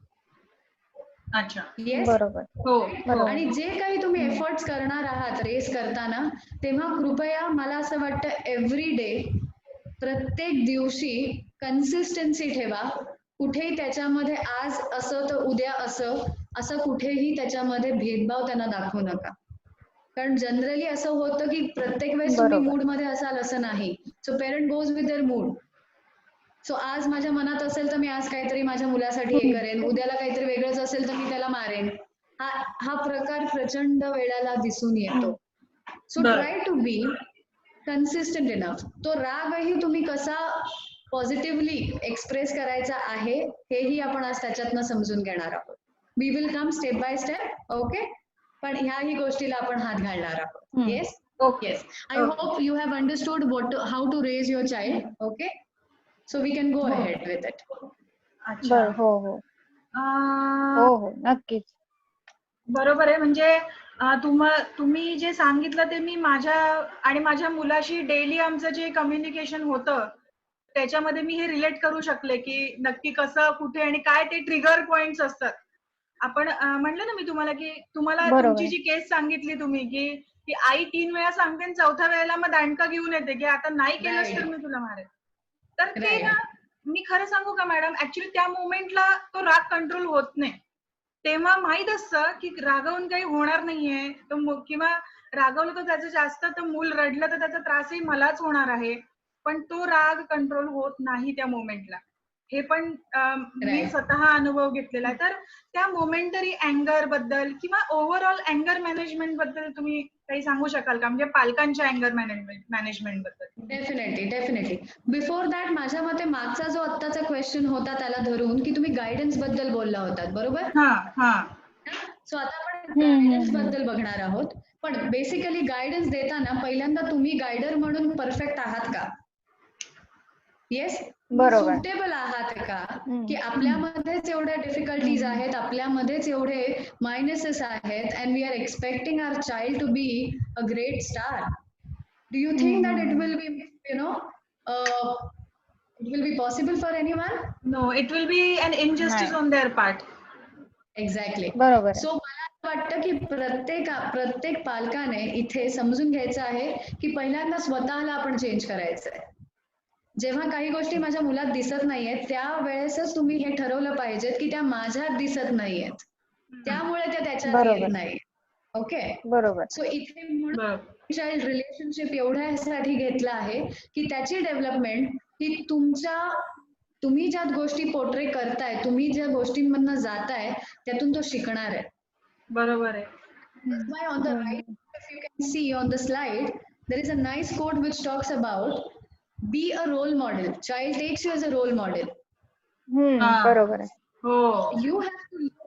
अच्छा. येस, बरोबर. हो. आणि जे काही तुम्ही एफर्ट्स करणार आहात रेस करताना तेव्हा कृपया मला असं वाटतं एव्हरी डे, प्रत्येक दिवशी कन्सिस्टन्सी ठेवा. कुठेही त्याच्यामध्ये आज असं तर उद्या असं कुठेही त्याच्यामध्ये भेदभाव त्यांना दाखवू नका. कारण जनरली असं होतं की प्रत्येक वेळेस तुम्ही मूड मध्ये असाल असं नाही. So parent goes with their mood. So आज माझ्या मनात असेल तर मी आज काहीतरी माझ्या मुलासाठी हे करेन, उद्याला काहीतरी वेगळंच असेल तर मी त्याला मारेन. हा प्रकार प्रचंड वेळेला दिसून येतो. So try to be consistent enough. तो रागही तुम्ही कसा पॉझिटिव्हली एक्सप्रेस करायचा आहे हेही आपण आज त्याच्यातनं समजून घेणार आहोत. We will come step by step. Okay, पण ह्याही गोष्टीला आपण हात घालणार आहोत. Yes okay. I hope you have understood how to raise your child. Okay, so we can go ahead with it. अच्छा. हो हो हो, नक्कीच. बरोबर आहे. म्हणजे तुम्ही जे सांगितलं ते मी माझ्या आणि माझ्या मुलाशी डेली आमचं जे कम्युनिकेशन होतं त्याच्यामध्ये मी हे रिलेट करू शकले की नक्की कसं, कुठे आणि काय ते ट्रिगर पॉइंट्स असतात. आपण म्हणलं ना मी तुम्हाला की तुम्हाला तुमची जी केस सांगितली तुम्ही की आई 3 वेळा सांगते आणि 4थ्या वेळेला मग दांडका घेऊन येते की आता नाही केलंस तर मी तुला मारेन. तर ते ना, मी खरं सांगू का मॅडम, ऍक्च्युली त्या मोमेंटला तो राग कंट्रोल होत नाही. तेव्हा माहित असतं की रागवून काही होणार नाहीये, किंवा रागवलं तर त्याचं जास्त, तर मूल रडलं तर त्याचा त्रासही मलाच होणार आहे. पण तो राग कंट्रोल होत नाही त्या मोमेंटला. हे पण मी स्वतः अनुभव घेतलेला आहे. तर त्या मोमेंटरी अँगर बद्दल किंवा ओव्हरऑल अँगर मॅनेजमेंट बद्दल तुम्ही काही सांगू शकाल का? म्हणजे पालकांच्या अँगर मॅनेजमेंट बद्दल. डेफिनेटली. बिफोर दॅट माझ्या मते मागचा जो आत्ताचा क्वेश्चन होता त्याला धरून की तुम्ही गायडन्स बद्दल बोलला होतात, बरोबर? सो आता आपण गायडन्स बद्दल बघणार आहोत. पण बेसिकली गायडन्स देताना पहिल्यांदा तुम्ही गायडर म्हणून परफेक्ट आहात का? येस, सुटेबल आहात का? की आपल्यामध्येच एवढ्या डिफिकल्टीज आहेत, आपल्यामध्येच एवढे मायनसेस आहेत, and we are expecting our child to be a great star. Do you think that it will be it will be possible for anyone? No, it will be an injustice on their part. Exactly. बरोबर. So मला वाटतं की प्रत्येक पालकाने इथे समजून घ्यायचं आहे की पहिल्यांदा स्वतःला आपण चेंज करायचं आहे. जेव्हा काही गोष्टी माझ्या मुलात दिसत नाहीयेत त्यावेळेसच तुम्ही हे ठरवलं पाहिजे की त्या माझ्यात दिसत नाहीयेत, त्यामुळे त्या त्याच्यात येत नाही. ओके, बरोबर. सो इथे म्हणून चाइल्ड रिलेशनशिप एवढ्यासाठी घेतला आहे की त्याची डेव्हलपमेंट ही तुम्ही ज्या गोष्टी पोर्ट्रे करताय, तुम्ही ज्या गोष्टींमधनं जाताय त्यातून तो शिकणार आहे. बरोबर आहे. Why on the right, if you can see on the slide, there is a nice quote which talks about be a role model. Child takes you as a role model. बरोबर आहे. हो. You have to look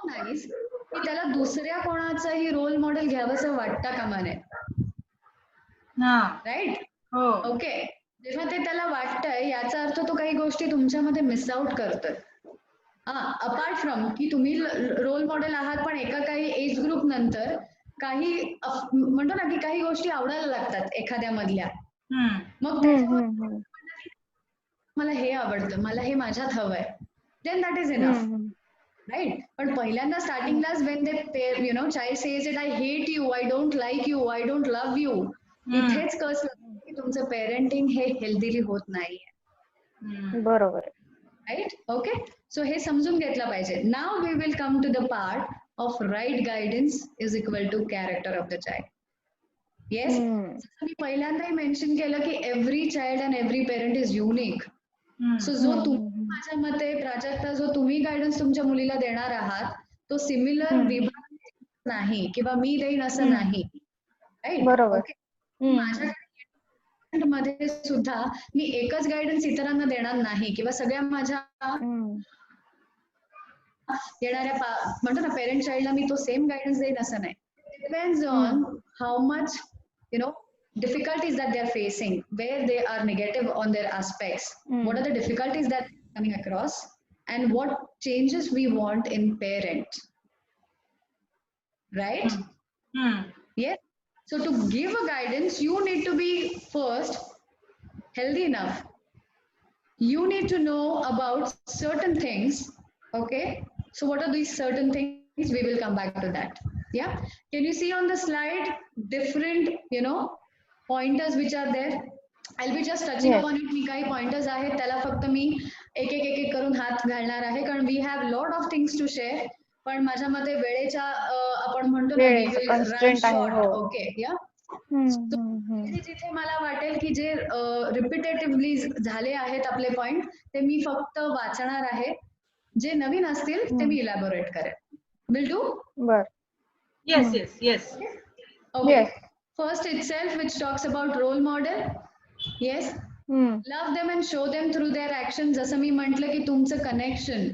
nice की त्याला दुसऱ्या कोणाचाही role model घ्यावंसं वाटता कामा नये. राईट? हो. ओके, जेव्हा ते त्याला वाटतंय याचा अर्थ तो काही गोष्टी तुमच्यामध्ये मिस आउट करतोय. अपार्ट फ्रॉम की तुम्ही रोल मॉडेल आहात, पण एका काही एज ग्रुप नंतर काही म्हणतो ना की काही गोष्टी आवडायला लागतात एखाद्या मधल्या. मग त्याच्यावर मला हे आवडतं, मला हे माझ्यात हवंय, then that is enough, right. पण पहिल्यांदा स्टार्टिंगलाच when they child says it, I hate you, I don't like you, I don't love you, इथेच कस की तुमचं पेरेंटिंग हे हेल्दीली होत नाहीये. बरोबर. राईट. ओके. सो हे समजून घेतलं पाहिजे. Now we will come to the part of right guidance is equal to character of the child. Yes. जसं मी पहिल्यांदाही मेन्शन केलं की every child and every parent is unique. So जो तुम्ही, माझ्या मते प्राजक्ता, जो तुम्ही गायडन्स तुमच्या मुलीला देणार आहात तो सिमिलर विभाग नाही किंवा मी देईन असं नाही. राईट. बरोबर. ओके. माझ्या मध्ये सुद्धा मी एकच गायडन्स इतरांना देणार नाही किंवा सगळ्या माझ्या येणाऱ्या म्हणतो ना पेरेंट चाइल्डला मी तो सेम गायडन्स देईन असं नाही. Depends on how much difficulties that they are facing, where they are negative on their aspects, what are the difficulties that are coming across, and what changes we want in parents, right? Yes. So to give a guidance, you need to be first healthy enough. You need to know about certain things. Okay. So what are these certain things? We will come back to that. Yeah. Can you see on the slide different, pointers which are there? I'll be just touching upon it. मी काही pointers आहेत त्याला फक्त मी एक एक करून हात घालणार आहे, कारण we have lot of things to share. पण माझ्या मते वेळेच्या आपण म्हणतो ना we will run short. Okay. Yeah. जिथे मला वाटेल की जे रिपिटेटिव्हली झाले आहेत आपले पॉइंट ते मी फक्त वाचणार आहे, जे नवीन असतील ते मी इलॅबोरेट करेन. Will do? बर. Yes yes yes. Okay. First itself, which talks about role model. Yes. Love them and show them through their actions. जसं मी म्हटलं की तुमचं कनेक्शन,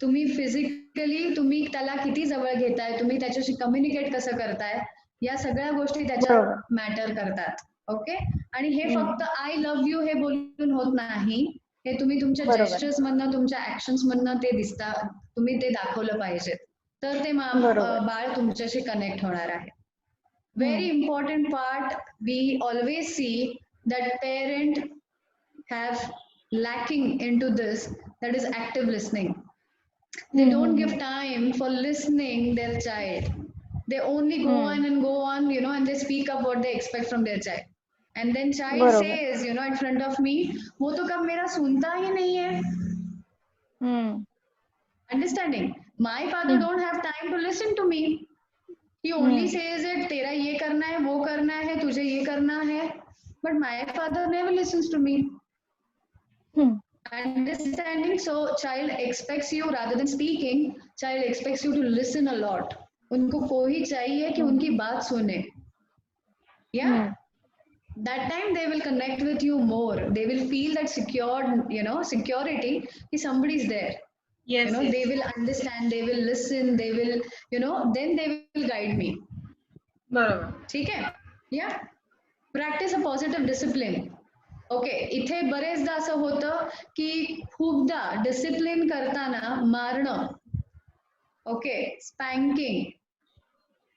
तुम्ही फिजिकली तुम्ही त्याला किती जवळ घेताय, तुम्ही त्याच्याशी कम्युनिकेट कसं करताय, या सगळ्या गोष्टी त्याच्यावर मॅटर करतात. ओके. आणि हे फक्त आय लव्ह यू हे बोलून होत नाही, हे तुम्ही तुमच्या जेस्चर्स मधनं, तुमच्या ऍक्शन्स मधनं ते दिसतात, तुम्ही ते दाखवलं पाहिजे, तर ते बाळ तुमच्याशी कनेक्ट होणार आहे. Very important part, we always see that parent have lacking into this, that is active listening. They don't give time for listening their child. They only go on and go on, and they speak up what they expect from their child. And then child says, in front of me, वो तो कब मेरा सुनता ही नहीं है. Understanding? My father don't have time to listen to me. He only says it, तेरा ये करना है, वो करना है, तुझे ये करना है. But my father never listens to me. Understanding? So child expects you, rather than speaking, child expects you to listen a lot. उनको कोई चाहिए कि उनकी बात सुने. Yeah. That time they will connect with you more. They will feel that security कि somebody is there. Yes, they will understand, they will listen, they will, then they will guide me. बरोबर. ठीक आहे. या. Practice a positive discipline. Okay. इथे बरेचदा असं होतं की खूपदा डिसिप्लिन करताना मारणं, ओके, स्पँकिंग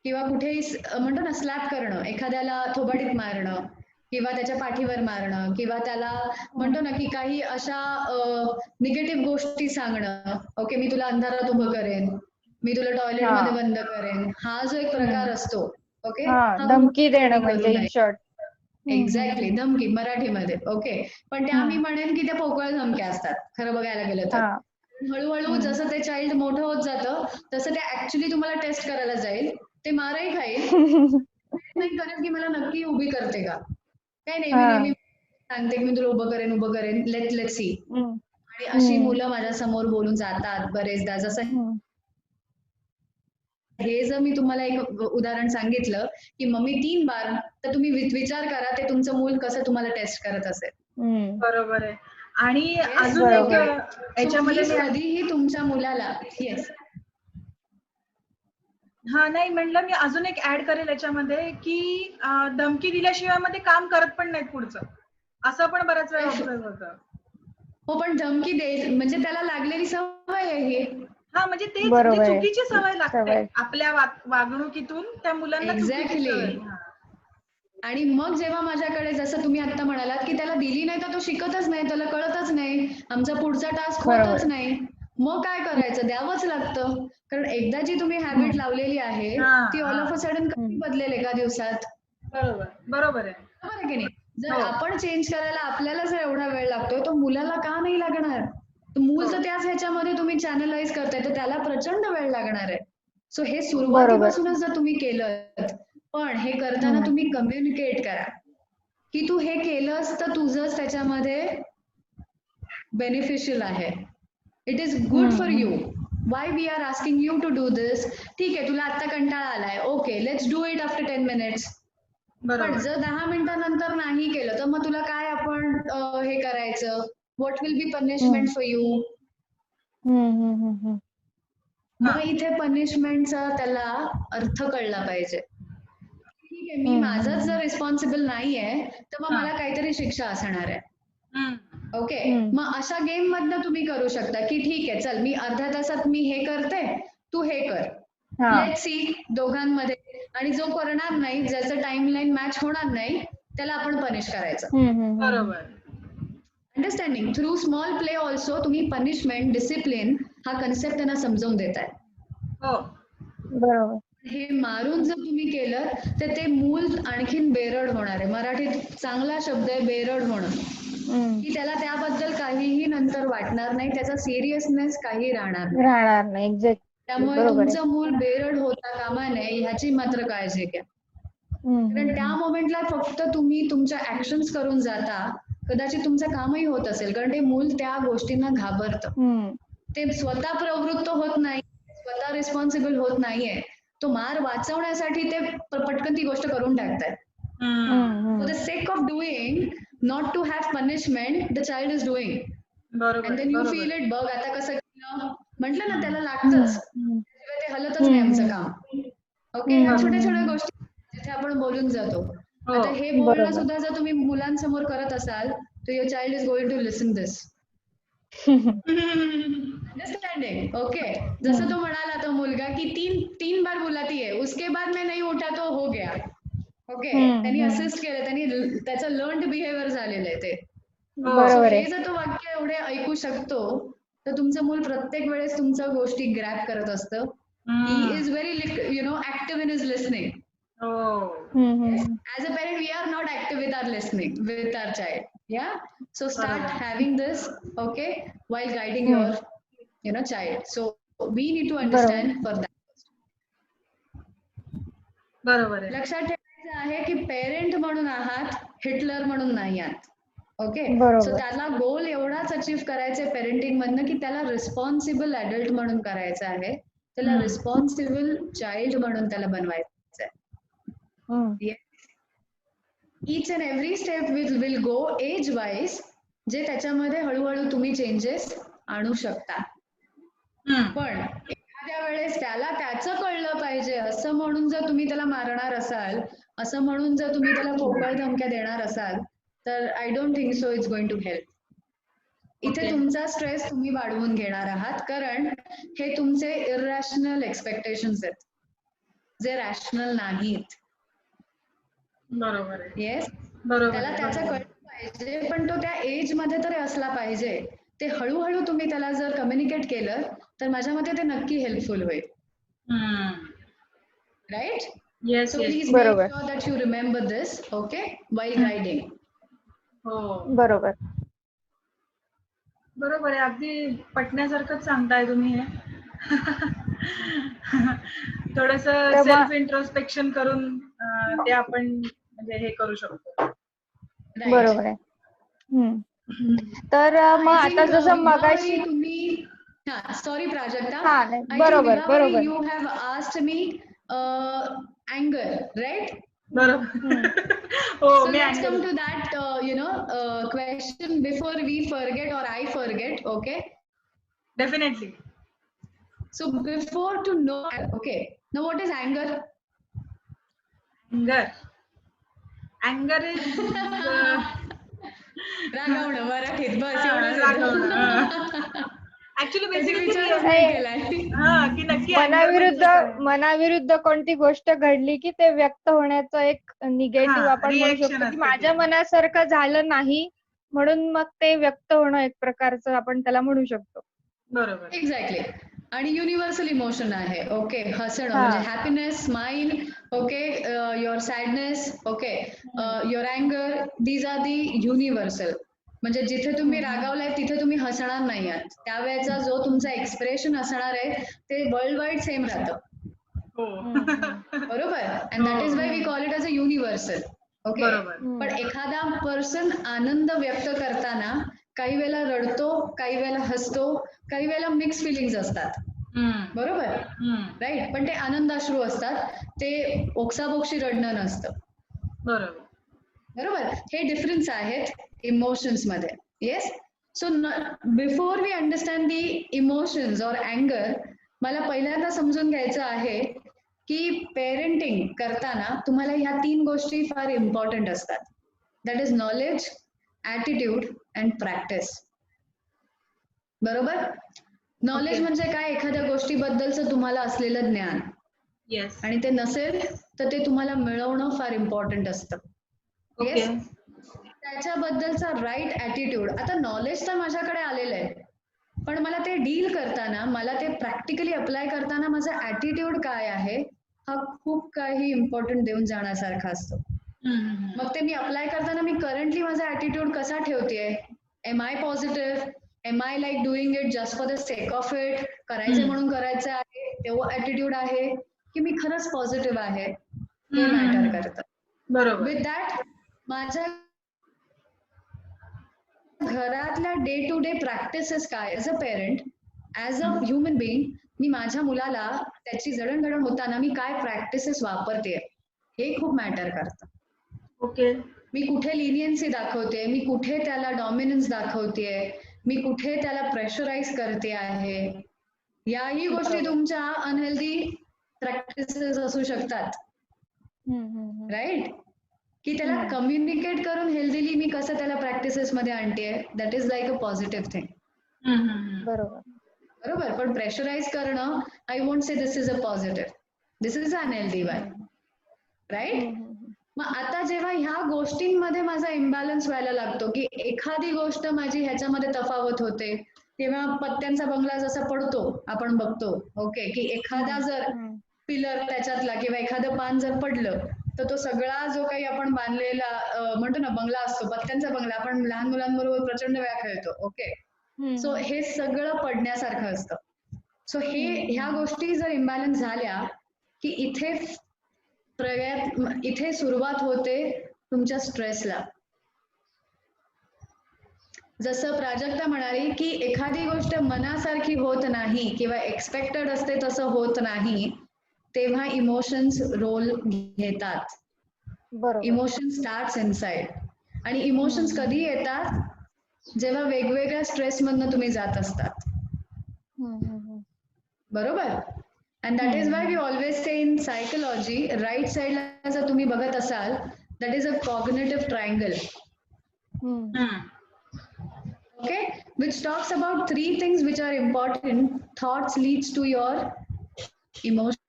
किंवा कुठेही म्हणतो ना स्लॅप करणं, एखाद्याला थोबाडीत मारणं किंवा त्याच्या पाठीवर मारणं किंवा त्याला म्हणतो ना की काही अशा निगेटिव्ह गोष्टी सांगणं, ओके, मी तुला अंधारात उभं करेन, मी तुला टॉयलेट मध्ये बंद करेन, हा जो एक प्रकार असतो, ओके, धमकी देणं म्हणजे इन शॉर्ट. एक्झॅक्टली, धमकी मराठीमध्ये. ओके. पण त्या मी म्हणेन की त्या पोकळ धमक्या असतात खरं बघायला गेलं तर. हळूहळू जसं ते चाइल्ड मोठं होत जातं तसं ते ऍक्च्युली तुम्हाला टेस्ट करायला जाईल, ते मारही खाईल, नाही करेल की मला नक्की उभी करते का, काय नेहमी सांगते की मी तुला उभं करेन, लेट सी. आणि अशी मुलं माझ्या समोर बोलून जातात बरेचदा. जसं हे जर मी तुम्हाला एक उदाहरण सांगितलं की मम्मी 3 बार, तर तुम्ही विचार करा ते तुमचं मूल कसं तुम्हाला टेस्ट करत असेल. बरोबर आहे. आणि अजून एक याच्यामध्ये कधीही तुमच्या मुलाला, येस, हा नाही म्हणलं मी अजून एक ऍड करेल याच्यामध्ये की धमकी दिल्याशिवाय मध्ये काम करत पण नाहीत पुढचं. असं पण बऱ्याच वेळा ऑब्झर्व होतं. हो, पण धमकी देईल म्हणजे त्याला लागलेली सवय आहे ही. हा म्हणजे तेच म्हणजे बरोबर आहे. चुकीची सवय लागते सवय. आपल्या वागणुकीतून त्या मुलांना चुकीची Exactly. सवय. हा. आणि मग जेव्हा माझ्याकडे जसं तुम्ही आता म्हणालात की त्याला दिली नाही तर तो शिकतच नाही, त्याला कळतच नाही, आमचा पुढचा टास्क बरोबर. होतच नाही, मग काय करायचं? द्यावंच लागतं. कारण एकदा जी तुम्ही हॅबिट लावलेली आहे हा, ती ऑल हा. ऑफ अ सडन कधी बदलेल एका दिवसात? बरोबर बरोबर आहे. बरोबर आहे की नाही? जर हो. आपण चेंज करायला आपल्याला जर एवढा वेळ लागतोय तर मुलाला का नाही लागणार? तर मूल हो. तर त्याच ह्याच्यामध्ये तुम्ही चॅनलाइज करताय तर त्याला प्रचंड वेळ लागणार आहे. सो हे बरोबर. सुरुवातीपासूनच जर तुम्ही केलं, पण हे करताना तुम्ही कम्युनिकेट करा की तू हे केलंस तर तुझंच त्याच्यामध्ये बेनिफिशियल आहे. It is good for you. Why we are asking you to do this. ठीक आहे, तुला आता कंटाळा आलाय, okay let's do it after 10 minutes. पण बरोबर. जर 10 मिनिटांनंतर नाही केलं तर मग तुला काय आपण हे करायचं? What will be punishment for you? मग इथे पनिशमेंटचा त्याला अर्थ कळला पाहिजे. ठीक आहे, मी माझंच जर रिस्पॉन्सिबल नाहीये तर मग मला काहीतरी शिक्षा असणार आहे. ओके, मग अशा गेम मधनं तुम्ही करू शकता की ठीक आहे, चल मी अर्ध्या तासात मी हे करते, तू हे कर. लेट सी दोघांमध्ये. आणि जो करणार नाही, ज्याचं टाइमलाईन मॅच होणार नाही, त्याला आपण पनिश करायचं. बरोबर. Understanding through small play also तुम्ही पनिशमेंट, डिसिप्लिन हा कन्सेप्ट त्यांना समजावून देताय. हो. बरोबर. हे मारून जर तुम्ही केलं तर ते मूल आणखीन बेरड होणार आहे. मराठीत चांगला शब्द आहे बेरड होणं, की त्याला त्याबद्दल काहीही नंतर वाटणार नाही, त्याचा सिरियसनेस काही राहणार नाही. राहणार नाही. एक्झॅक्ट. त्यामुळे बरोबर आहे. तुमचं मूल बेरड होता कामा नये ह्याची मात्र काळजी घ्या. कारण त्या मोमेंटला फक्त तुम्ही तुमच्या ऍक्शन्स करून जाता, कदाचित तुमचं कामही होत असेल, कारण ते मूल त्या गोष्टींना घाबरतं. ते स्वतः प्रवृत्त होत नाही, स्वतः रिस्पॉन्सिबल होत नाहीये, तो मार वाचवण्यासाठी ते पटकन ती गोष्ट करून टाकतायत. For the sake of doing, not to have punishment, the child is doing. बरोबर. And then you feel it, बघ आता कसं केलं, म्हटलं ना त्याला लागतच, त्याशिवाय ते हलतच नाही आमचं काम. ओके, ह्या छोट्या छोट्या गोष्टी जिथे आपण बोलून जातो. आता हे बोलणं सुद्धा जर तुम्ही मुलांसमोर करत असाल तर your child is going to listen this. Understanding? Okay, जसं तो म्हणाला तो मुलगा की तीन बार बुलाती है, उसके बाद मैं नहीं उठा तो हो गया. ओके, त्यांनी असिस्ट केलं, त्यांनी त्याचं लर्न्ड बिहेवियर झालेलं आहे ते. बरोबर हे आहे. जर तो वाक्य एवढे ऐकू शकतो तर तुमचं मूल प्रत्येक वेळेस तुमच्या गोष्टी ग्रॅब करत असतं. He is very active in is listening. As a parent, we are not active with our listening with our child. Yeah. So start having this, okay, while guiding your child. So we need to understand for that. बरोबर आहे. लक्षात ठेवायचं आहे की parent म्हणून आहात, Hitler म्हणून नाही आहात. ओके, सो त्याला गोल एवढाच अचीव्ह करायचंय पेरेंटिंग मधनं की त्याला रिस्पॉन्सिबल अडल्ट म्हणून करायचं आहे, त्याला रिस्पॉन्सिबल चाइल्ड म्हणून त्याला बनवायचं आहे. Each and every step will go age wise, जे त्याच्यामध्ये हळूहळू तुम्ही चेंजेस आणू शकता. पण एखाद्या वेळेस त्याला त्याचं कळलं पाहिजे असं म्हणून जर तुम्ही त्याला मारणार असाल, असं म्हणून जर तुम्ही त्याला पोकळ धमक्या देणार असाल तर I don't think so it's going to help. इथे तुमचा स्ट्रेस तुम्ही वाढवून घेणार आहात, कारण हे तुमचे इरॅशनल एक्सपेक्टेशन्स आहेत जे रॅशनल नाहीत. बरोबर आहे. येस, बरोबर. त्याला त्याचं कळलं पाहिजे, पण तो त्या एज मध्ये तरी असला पाहिजे. ते हळूहळू तुम्ही त्याला जर कम्युनिकेट केलं तर माझ्या मते ते नक्की हेल्पफुल होईल. Right? Yes. So please make sure that you remember this, okay, while guiding. हो. बरोबर. बरोबर आहे. अगदी पटण्यासारखंच सांगताय तुम्ही हे. थोडस सेल्फ इंट्रोस्पेक्शन करून ते आपण म्हणजे हे करू शकतो. बरोबर आहे. तर मग आता जसं मगाशी तुम्ही सॉरी प्राजक्ता, बरोबर you have asked me anger, right? बरोबर. So let's come to that question before we forget or I forget, okay? Definitely. So before to know, okay, now what is anger? Anger is रागावणं मराठीत बस हा, एवढंच रागावणं. Actually कधी basically विचारच नाही. नाही केलाय. की नक्की anger म्हणजे काय? मनाविरुद्ध कोणती गोष्ट घडली की ते व्यक्त होण्याचं एक निगेटिव्ह आपण म्हणू रिएक्शन शकतो की असते माझ्या ते. मनासारखं झालं नाही म्हणून मग ते व्यक्त होणं एक प्रकारचं आपण त्याला म्हणू शकतो. बरोबर. एक्झॅक्टली. आणि युनिव्हर्सल इमोशन आहे. ओके, हसणं हा. म्हणजे happiness, smile, okay, your sadness, okay, your अँगर, दीज आर दी युनिव्हर्सल. म्हणजे जिथे तुम्ही रागावलाय तिथे तुम्ही हसणार नाही आहात. त्यावेळेचा जो तुमचा एक्सप्रेशन असणार आहे ते वर्ल्ड वाईड सेम राहतं. हो. बरोबर. And that is why we call it as a universal. Okay. बरोबर. पण एखादा पर्सन आनंद व्यक्त करताना काही वेळेला रडतो, काही वेळेला हसतो, काही वेळेला मिक्स फिलिंग्स असतात. बरोबर. राईट. पण ते आनंदाश्रू असतात, ते ओक्साबोक्शी रडणं नसतं. बरोबर. बरोबर. हे डिफरन्स आहेत इमोशन्स मध्ये. Yes. So before we understand the emotions or अँगर, मला पहिल्यांदा समजून घ्यायचं आहे की पेरेंटिंग करताना तुम्हाला ह्या 3 गोष्टी फार इम्पॉर्टंट असतात. That is knowledge, attitude and practice. बरोबर. नॉलेज म्हणजे काय? एखाद्या गोष्टीबद्दलचं तुम्हाला असलेलं ज्ञान. येस. आणि ते नसेल तर ते तुम्हाला मिळवणं फार इम्पॉर्टंट असतं. ओके. त्याच्याबद्दलचा राईट ॲटिट्यूड. आता नॉलेज तर माझ्याकडे आलेलं आहे, पण मला ते डील करताना, मला ते प्रॅक्टिकली अप्लाय करताना माझा ॲटिट्यूड काय आहे हा खूप काही इम्पॉर्टंट देऊन जाण्यासारखा असतो. मग ते मी अप्लाय करताना मी करंटली माझा ॲटिट्यूड कसा ठेवतेय? Am I positive? Am I like doing it just for the sake of it? करायचं म्हणून करायचं आहे तेव्हा ॲटिट्यूड आहे, की मी खरंच पॉझिटिव्ह आहे? हे मॅटर करतं. बरोबर. विथ दॅट माझ्या घरातल्या डे टू डे प्रॅक्टिसेस काय? As a parent, as a human being, मी माझ्या मुलाला त्याची जडणघडण होताना मी काय प्रॅक्टिसेस वापरते हे खूप मॅटर करतं. ओके. मी कुठे लिनियन्सी दाखवते, मी कुठे त्याला डॉमिनन्स दाखवतेय, मी कुठे त्याला प्रेशराईज करते आहे, याही गोष्टी तुमच्या अनहेल्दी प्रॅक्टिसेस असू शकतात. राईट. की त्याला कम्युनिकेट करून हेल्दीली मी कसं त्याला प्रॅक्टिसेस मध्ये आणते, that is like a positive thing. बरोबर. बरोबर. पण प्रेशराईज करणं, I won't say this is a positive, this is unhealthy one. Right. मग आता जेव्हा ह्या गोष्टींमध्ये माझा इम्बॅलन्स व्हायला लागतो, की एखादी गोष्ट माझी ह्याच्यामध्ये तफावत होते, तेव्हा पत्त्यांचा बंगला जसा पडतो आपण बघतो, ओके, की एखादा जर पिलर त्याच्यातला किंवा एखादं पान जर पडलं तर तो सगळा जो काही आपण बांधलेला म्हणतो ना बंगला असतो, पत्त्यांचा बंगला, आपण लहान मुलांबरोबर प्रचंड वेळा खेळतो. ओके. सो हे सगळं पडण्यासारखं असतं. सो ह्या गोष्टी जर इम्बॅलन्स झाल्या की इथे सुरुवात होते तुमच्या स्ट्रेसला. जसं प्राजक्ता म्हणाली की एखादी गोष्ट मनासारखी होत नाही किंवा एक्सपेक्टेड असते तसं होत नाही, तेव्हा इमोशन्स रोल घेतात. बरोबर. Emotion starts inside. आणि इमोशन्स कधी येतात? जेव्हा वेगवेगळ्या स्ट्रेस मधनं तुम्ही जात असतात. बरोबर. And that is why we always say in psychology, right साइडला जर तुम्ही बघत असाल, that is a cognitive triangle. Okay, which talks about 3 things which are important. Thoughts leads to your emotions.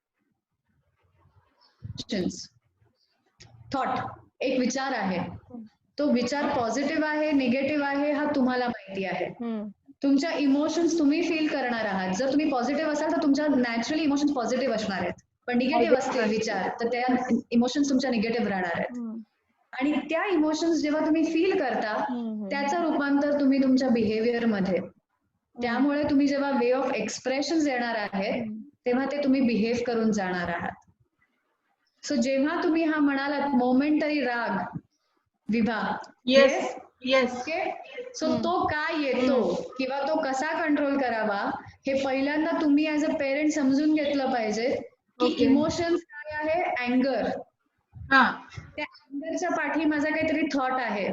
Thought एक विचार आहे, तो विचार पॉझिटिव्ह आहे, निगेटिव्ह आहे, हा तुम्हाला माहिती आहे. तुमच्या इमोशन्स तुम्ही फील करणार आहात. जर तुम्ही पॉझिटिव्ह असाल तर तुमच्या नॅचरली इमोशन्स पॉझिटिव्ह असणार आहेत, पण निगेटिव्ह असतील विचार तर त्या इमोशन्स तुमच्या निगेटिव्ह राहणार आहेत. आणि त्या इमोशन्स जेव्हा तुम्ही फील करता त्याचं रूपांतर तुम्ही तुमच्या बिहेवियर मध्ये, त्यामुळे तुम्ही जेव्हा वे ऑफ एक्सप्रेशन येणार आहेत तेव्हा ते तुम्ही बिहेव करून जाणार आहात. सो जेव्हा तुम्ही हा म्हणालात मोमेंटरी राग, विभा, येस येस, ओके, सो तो काय येतो किंवा तो कसा कंट्रोल करावा हे पहिल्यांदा तुम्ही ऍज अ पेरेंट समजून घेतलं पाहिजे की इमोशन्स काय आहे. अँगर, त्या अँगरच्या पाठी माझा काहीतरी थॉट आहे.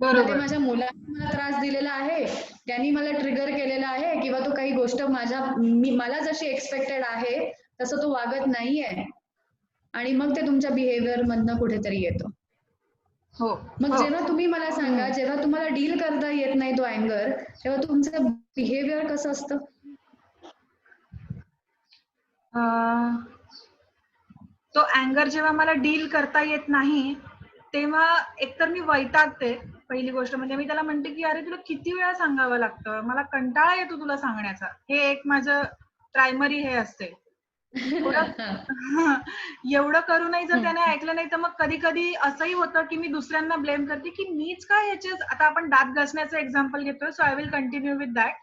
ते माझ्या मुलाने मला त्रास दिलेला आहे, त्यांनी मला ट्रिगर केलेला आहे, किंवा तो काही गोष्ट मला जशी एक्सपेक्टेड आहे तसं तो वागत नाहीये, आणि मग ते तुमच्या बिहेवियर मधनं कुठेतरी येतो. हो मग हो. जेव्हा तुम्ही मला सांगा, जेव्हा तुम्हाला डील करता येत नाही तो अँगर, तेव्हा तुमचं बिहेवियर कसं असतं? अं, तो अँगर जेव्हा मला डील करता येत नाही तेव्हा एकतर मी वैतागते. पहिली गोष्ट म्हणजे मी त्याला म्हणते की अरे तुला किती वेळा सांगावं लागतं, मला कंटाळा येतो तुला सांगण्याचा. हे एक माझं प्रायमरी हे असते. थोडं एवढं करूनही जर त्याने ऐकलं नाही तर मग कधी कधी असंही होतं की मी दुसऱ्यांना ब्लेम करते की मीच का ह्याचे, आता आपण दात घासण्याचं एक्झाम्पल घेतोय, so I will continue with that,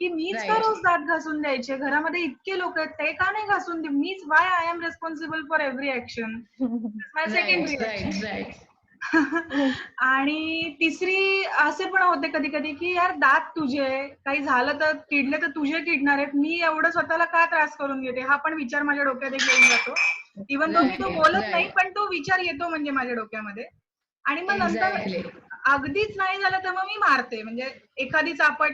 की मीच का राईट. रोज दात घासून द्यायचे, घरामध्ये इतके लोक आहेत ते का नाही घासून दे, मीच, why I am responsible for every action, my second right, reaction. Right, right. आणि तिसरी असे पण होते कधी कधी की यार दात तुझे, काही झालं तर किडले तर तुझे किडणार आहेत, मी एवढं स्वतःला का त्रास करून घेते, हा पण विचार माझ्या डोक्यात एक येऊन जातो. इवन तो मी तो राईट, बोलत नाही राईट. पण तो विचार येतो म्हणजे माझ्या डोक्यामध्ये. आणि मग नंतर एक्झॅक्टली. अगदीच नाही झालं तर मग मी मारते, म्हणजे एखादी चापट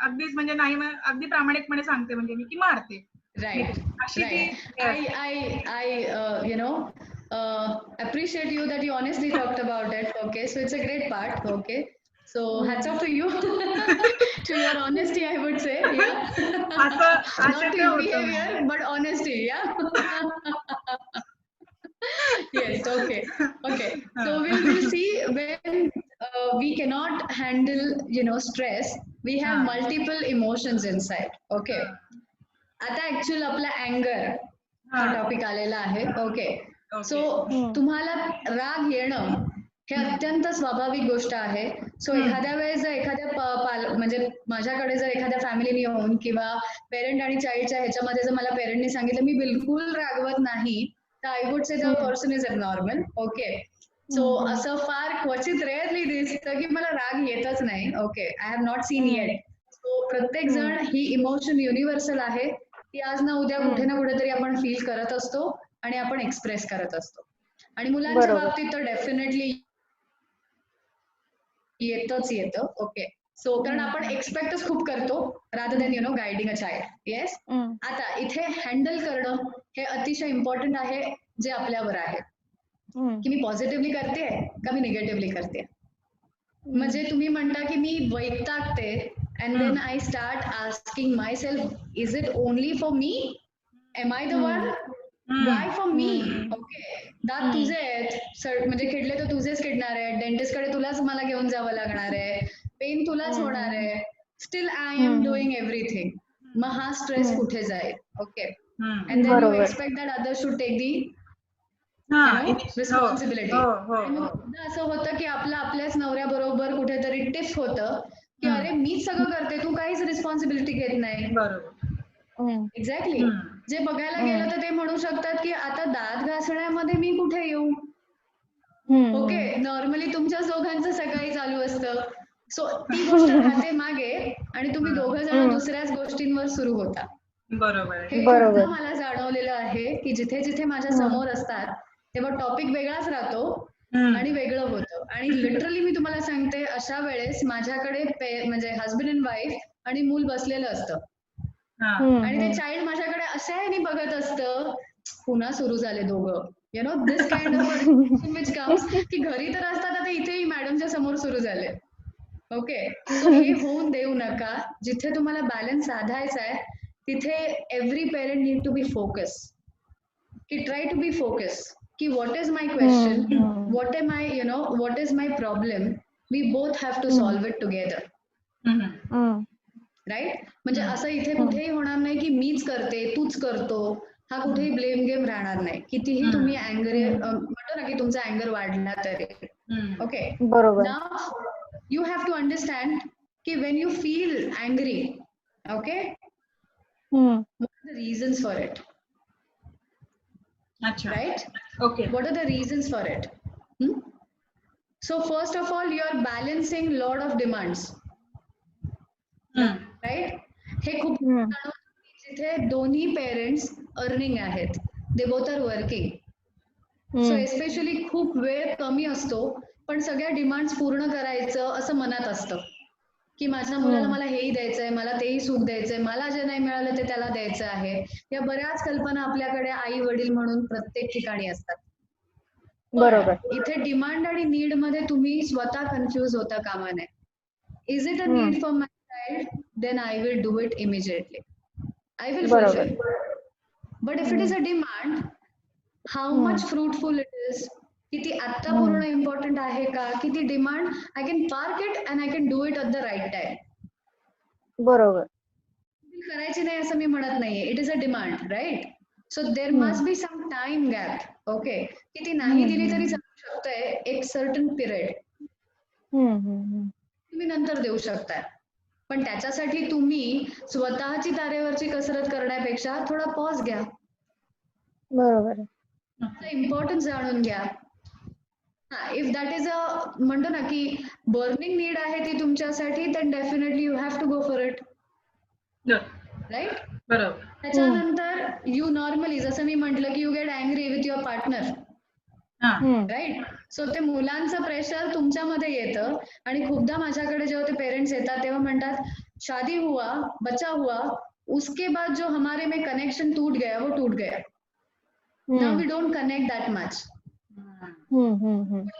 अगदीच म्हणजे नाही अगदी प्रामाणिकपणे सांगते म्हणजे मी की मारते. Right, अशी ती right. हे असते. Appreciate you that you honestly talked about it. Okay, so it's a great part. Okay, so hats off to you, to your honesty, I would say. Yeah, असं not to अशाचं your होतं behavior, म्हणजे. but honesty. Yeah. Yes. Okay. Okay. So we'll see when we cannot handle stress. We have multiple emotions inside. Okay. आता actual आपला अँगर हा topic आलेला आहे. Okay, so तुम्हाला राग येणं हे अत्यंत स्वाभाविक गोष्ट आहे. सो एखाद्या वेळेस जर एखाद्या म्हणजे माझ्याकडे जर एखाद्या फॅमिलीने येऊन किंवा पेरेंट आणि चाइल्डच्या ह्याच्यामध्ये जर मला पेरेंटने सांगितलं मी बिलकुल रागवत नाही, तर I would say the person is normal. Okay, so असं फार क्वचित रेअरली दिसतं की मला राग येतच नाही. Okay, I have not seen eight. So प्रत्येक जण ही इमोशन युनिव्हर्सल आहे, ती आज ना उद्या कुठे ना कुठेतरी आपण फील करत असतो आणि आपण एक्सप्रेस करत असतो. आणि मुलांच्या बाबतीत तर डेफिनेटली येतच येतं. ओके, सो कारण आपण एक्सपेक्टच खूप करतो rather than guiding a child. Yes, आता इथे हँडल करणं हे अतिशय इम्पॉर्टंट आहे, जे आपल्यावर आहे की मी पॉझिटिव्हली करते का मी निगेटिव्हली करते. म्हणजे तुम्ही म्हणता की मी वैतागते and then I start asking myself, is it only for me, am I the one, why for me. Okay, दात तुझे आहेत, म्हणजे किडले तर तुझेच किडणार आहे, डेंटिस्ट कडे तुलाच मला घेऊन जावं लागणार आहे, पेन तुलाच होणार आहे, still I am doing everything. मग हा स्ट्रेस कुठे जाईल. Okay, and then you expect that others should take the responsibility. असं होतं की आपल्याच नवऱ्याबरोबर कुठेतरी टिफ होतं की अरे मीच सगळं करते, तू काहीच रिस्पॉन्सिबिलिटी घेत नाही. एक्झॅक्टली. जे बघायला गेलं तर ते म्हणू शकतात की आता दात घासण्यामध्ये मी कुठे येऊ. ओके, नॉर्मली तुमच्या दोघांचं सकाळी चालू असतं, सो ती गोष्ट राहते मागे आणि तुम्ही दोघं जण दुसऱ्याच गोष्टींवर सुरू होता. बरोबर. हे खूपदा मला जाणवलेलं आहे की जिथे जिथे माझ्या समोर असतात तेव्हा टॉपिक वेगळाच राहतो आणि वेगळं होतं. आणि लिटरली मी तुम्हाला सांगते, अशा वेळेस माझ्याकडे म्हणजे हजबंड अँड वाईफ आणि मूल बसलेलं असतं आणि ते चाइल्ड माझ्याकडे अशा ह्याने बघत असतं, पुन्हा सुरू झाले दोघं. दिस काइंड ऑफ विच कम्स की घरी तर असतात, आता इथेही मॅडमच्या समोर सुरू झाले. ओके, सो हे होऊन देऊ नका. जिथे तुम्हाला बॅलन्स साधायचा आहे तिथे every parent need to be focus, की ट्राय टू बी फोकस की what is my question, what is my problem, we both have to solve it together. Right, म्हणजे असं इथे कुठेही होणार नाही की मीच करते तूच करतो, हा कुठेही ब्लेम गेम राहणार नाही. कितीही तुम्ही म्हणतो ना की तुमचा अँगर वाढला तरी. Okay, now you have to understand की when you feel angry, okay, what are the reasons for it? Right? Okay. What are the reasons for it? So first of all, you are balancing lot of demands. Right? हे खूप जिथे दोन्ही parents earning आहेत, they both are working. So especially खूप वेळ कमी असतो पण सगळ्या डिमांड्स पूर्ण करायचं असं मनात असतं की माझ्या मुलाला मला हेही द्यायचंय, मला तेही सुख द्यायचंय, मला जे नाही मिळालं ते त्याला द्यायचं आहे. या बऱ्याच कल्पना आपल्याकडे आई वडील म्हणून प्रत्येक ठिकाणी असतात. बरोबर. इथे डिमांड आणि नीड मध्ये तुम्ही स्वतः कन्फ्युज होता कामा नये. Is it a need for my child, then I will do it immediately. I will बरोबर. fulfill. But if it is a demand, how much fruitful it is, किती आत्ता पूर्ण इम्पॉर्टंट आहे का, किती demand, I can park it and I can do it at the right time. बरोबर. करायची नाही असं मी म्हणत नाहीये. It is a demand, right? So there must be some time gap. Okay, की ती नाही दिली तरी चालू शकतंय एक सर्टन पिरियड, तुम्ही नंतर देऊ शकताय. पण त्याच्यासाठी तुम्ही स्वतःची तारेवरची कसरत करण्यापेक्षा थोडा पॉज घ्या, बरोबर. इम्पॉर्टन्स जाणून घ्या. इफ दॅट इज अ म्हणतो ना की बर्निंग नीड आहे ती तुमच्यासाठी, then definitely you have to go for it. Right? बरोबर. त्याच्यानंतर यू नॉर्मली, जसं मी म्हंटल की you get angry with your partner, right? So ते मुलांचं प्रेशर तुमच्यामध्ये येतं आणि खूपदा माझ्याकडे जेव्हा ते पेरेंट्स येतात तेव्हा म्हणतात शादी हुआ, बच्चा हुआ, उसके बाद जो हमारे में कनेक्शन टूट गया वो टूट गया. Now we don't connect that much.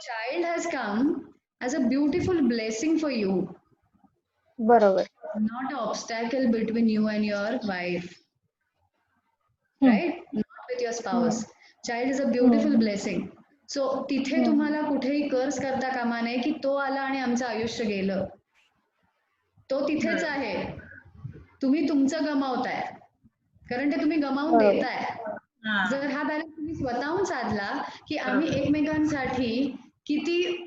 Child has come as a beautiful blessing for you, बरोबर. not an obstacle between you and your wife, right? Not with your spouse. Child is a beautiful blessing. So तिथे तुम्हाला कुठेही कर्स करता कामा नये की तो आला आणि आमचं आयुष्य गेलं. तो तिथेच आहे, तुम्ही तुमचं गमावताय, कारण ते तुम्ही गमावून देताय. जर हा बॅलन्स तुम्ही स्वतःहून साधला की आम्ही एकमेकांसाठी किती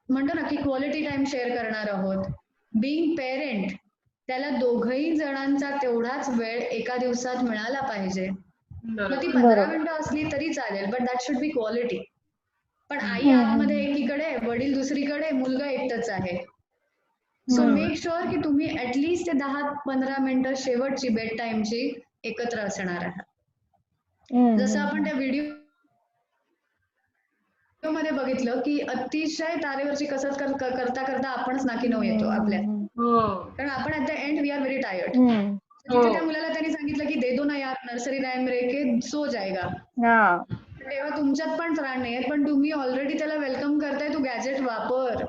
म्हणतो ना की क्वालिटी टाइम शेअर करणार आहोत. बिंग पेरेंट, त्याला दोघही जणांचा तेवढाच वेळ एका दिवसात मिळाला पाहिजे. मग ती 15 मिनिटं असली तरी चालेल, but that should be quality. पण आई आतमध्ये एकीकडे, वडील दुसरीकडे, मुलगा एकटाच आहे. सो मेक शुअर की तुम्ही ऍटलीस्ट ते 10-15 मिनिटं शेवटची बेड टाइमची एकत्र असणार आहात. जसं आपण त्या व्हिडिओ मध्ये बघितलं की अतिशय तारेवरची कसरत करता करता आपणच नाकीनऊ येतो आपल्या, कारण आपण at the end we are very tired. तिथे त्या मुलाला त्यांनी सांगितलं की दे दो ना यार नर्सरी राइम रे के सो जाएगा. तेव्हा तुमच्यात पण प्राण नाहीये, पण तुम्ही ऑलरेडी त्याला वेलकम करताय, तू गॅजेट वापर.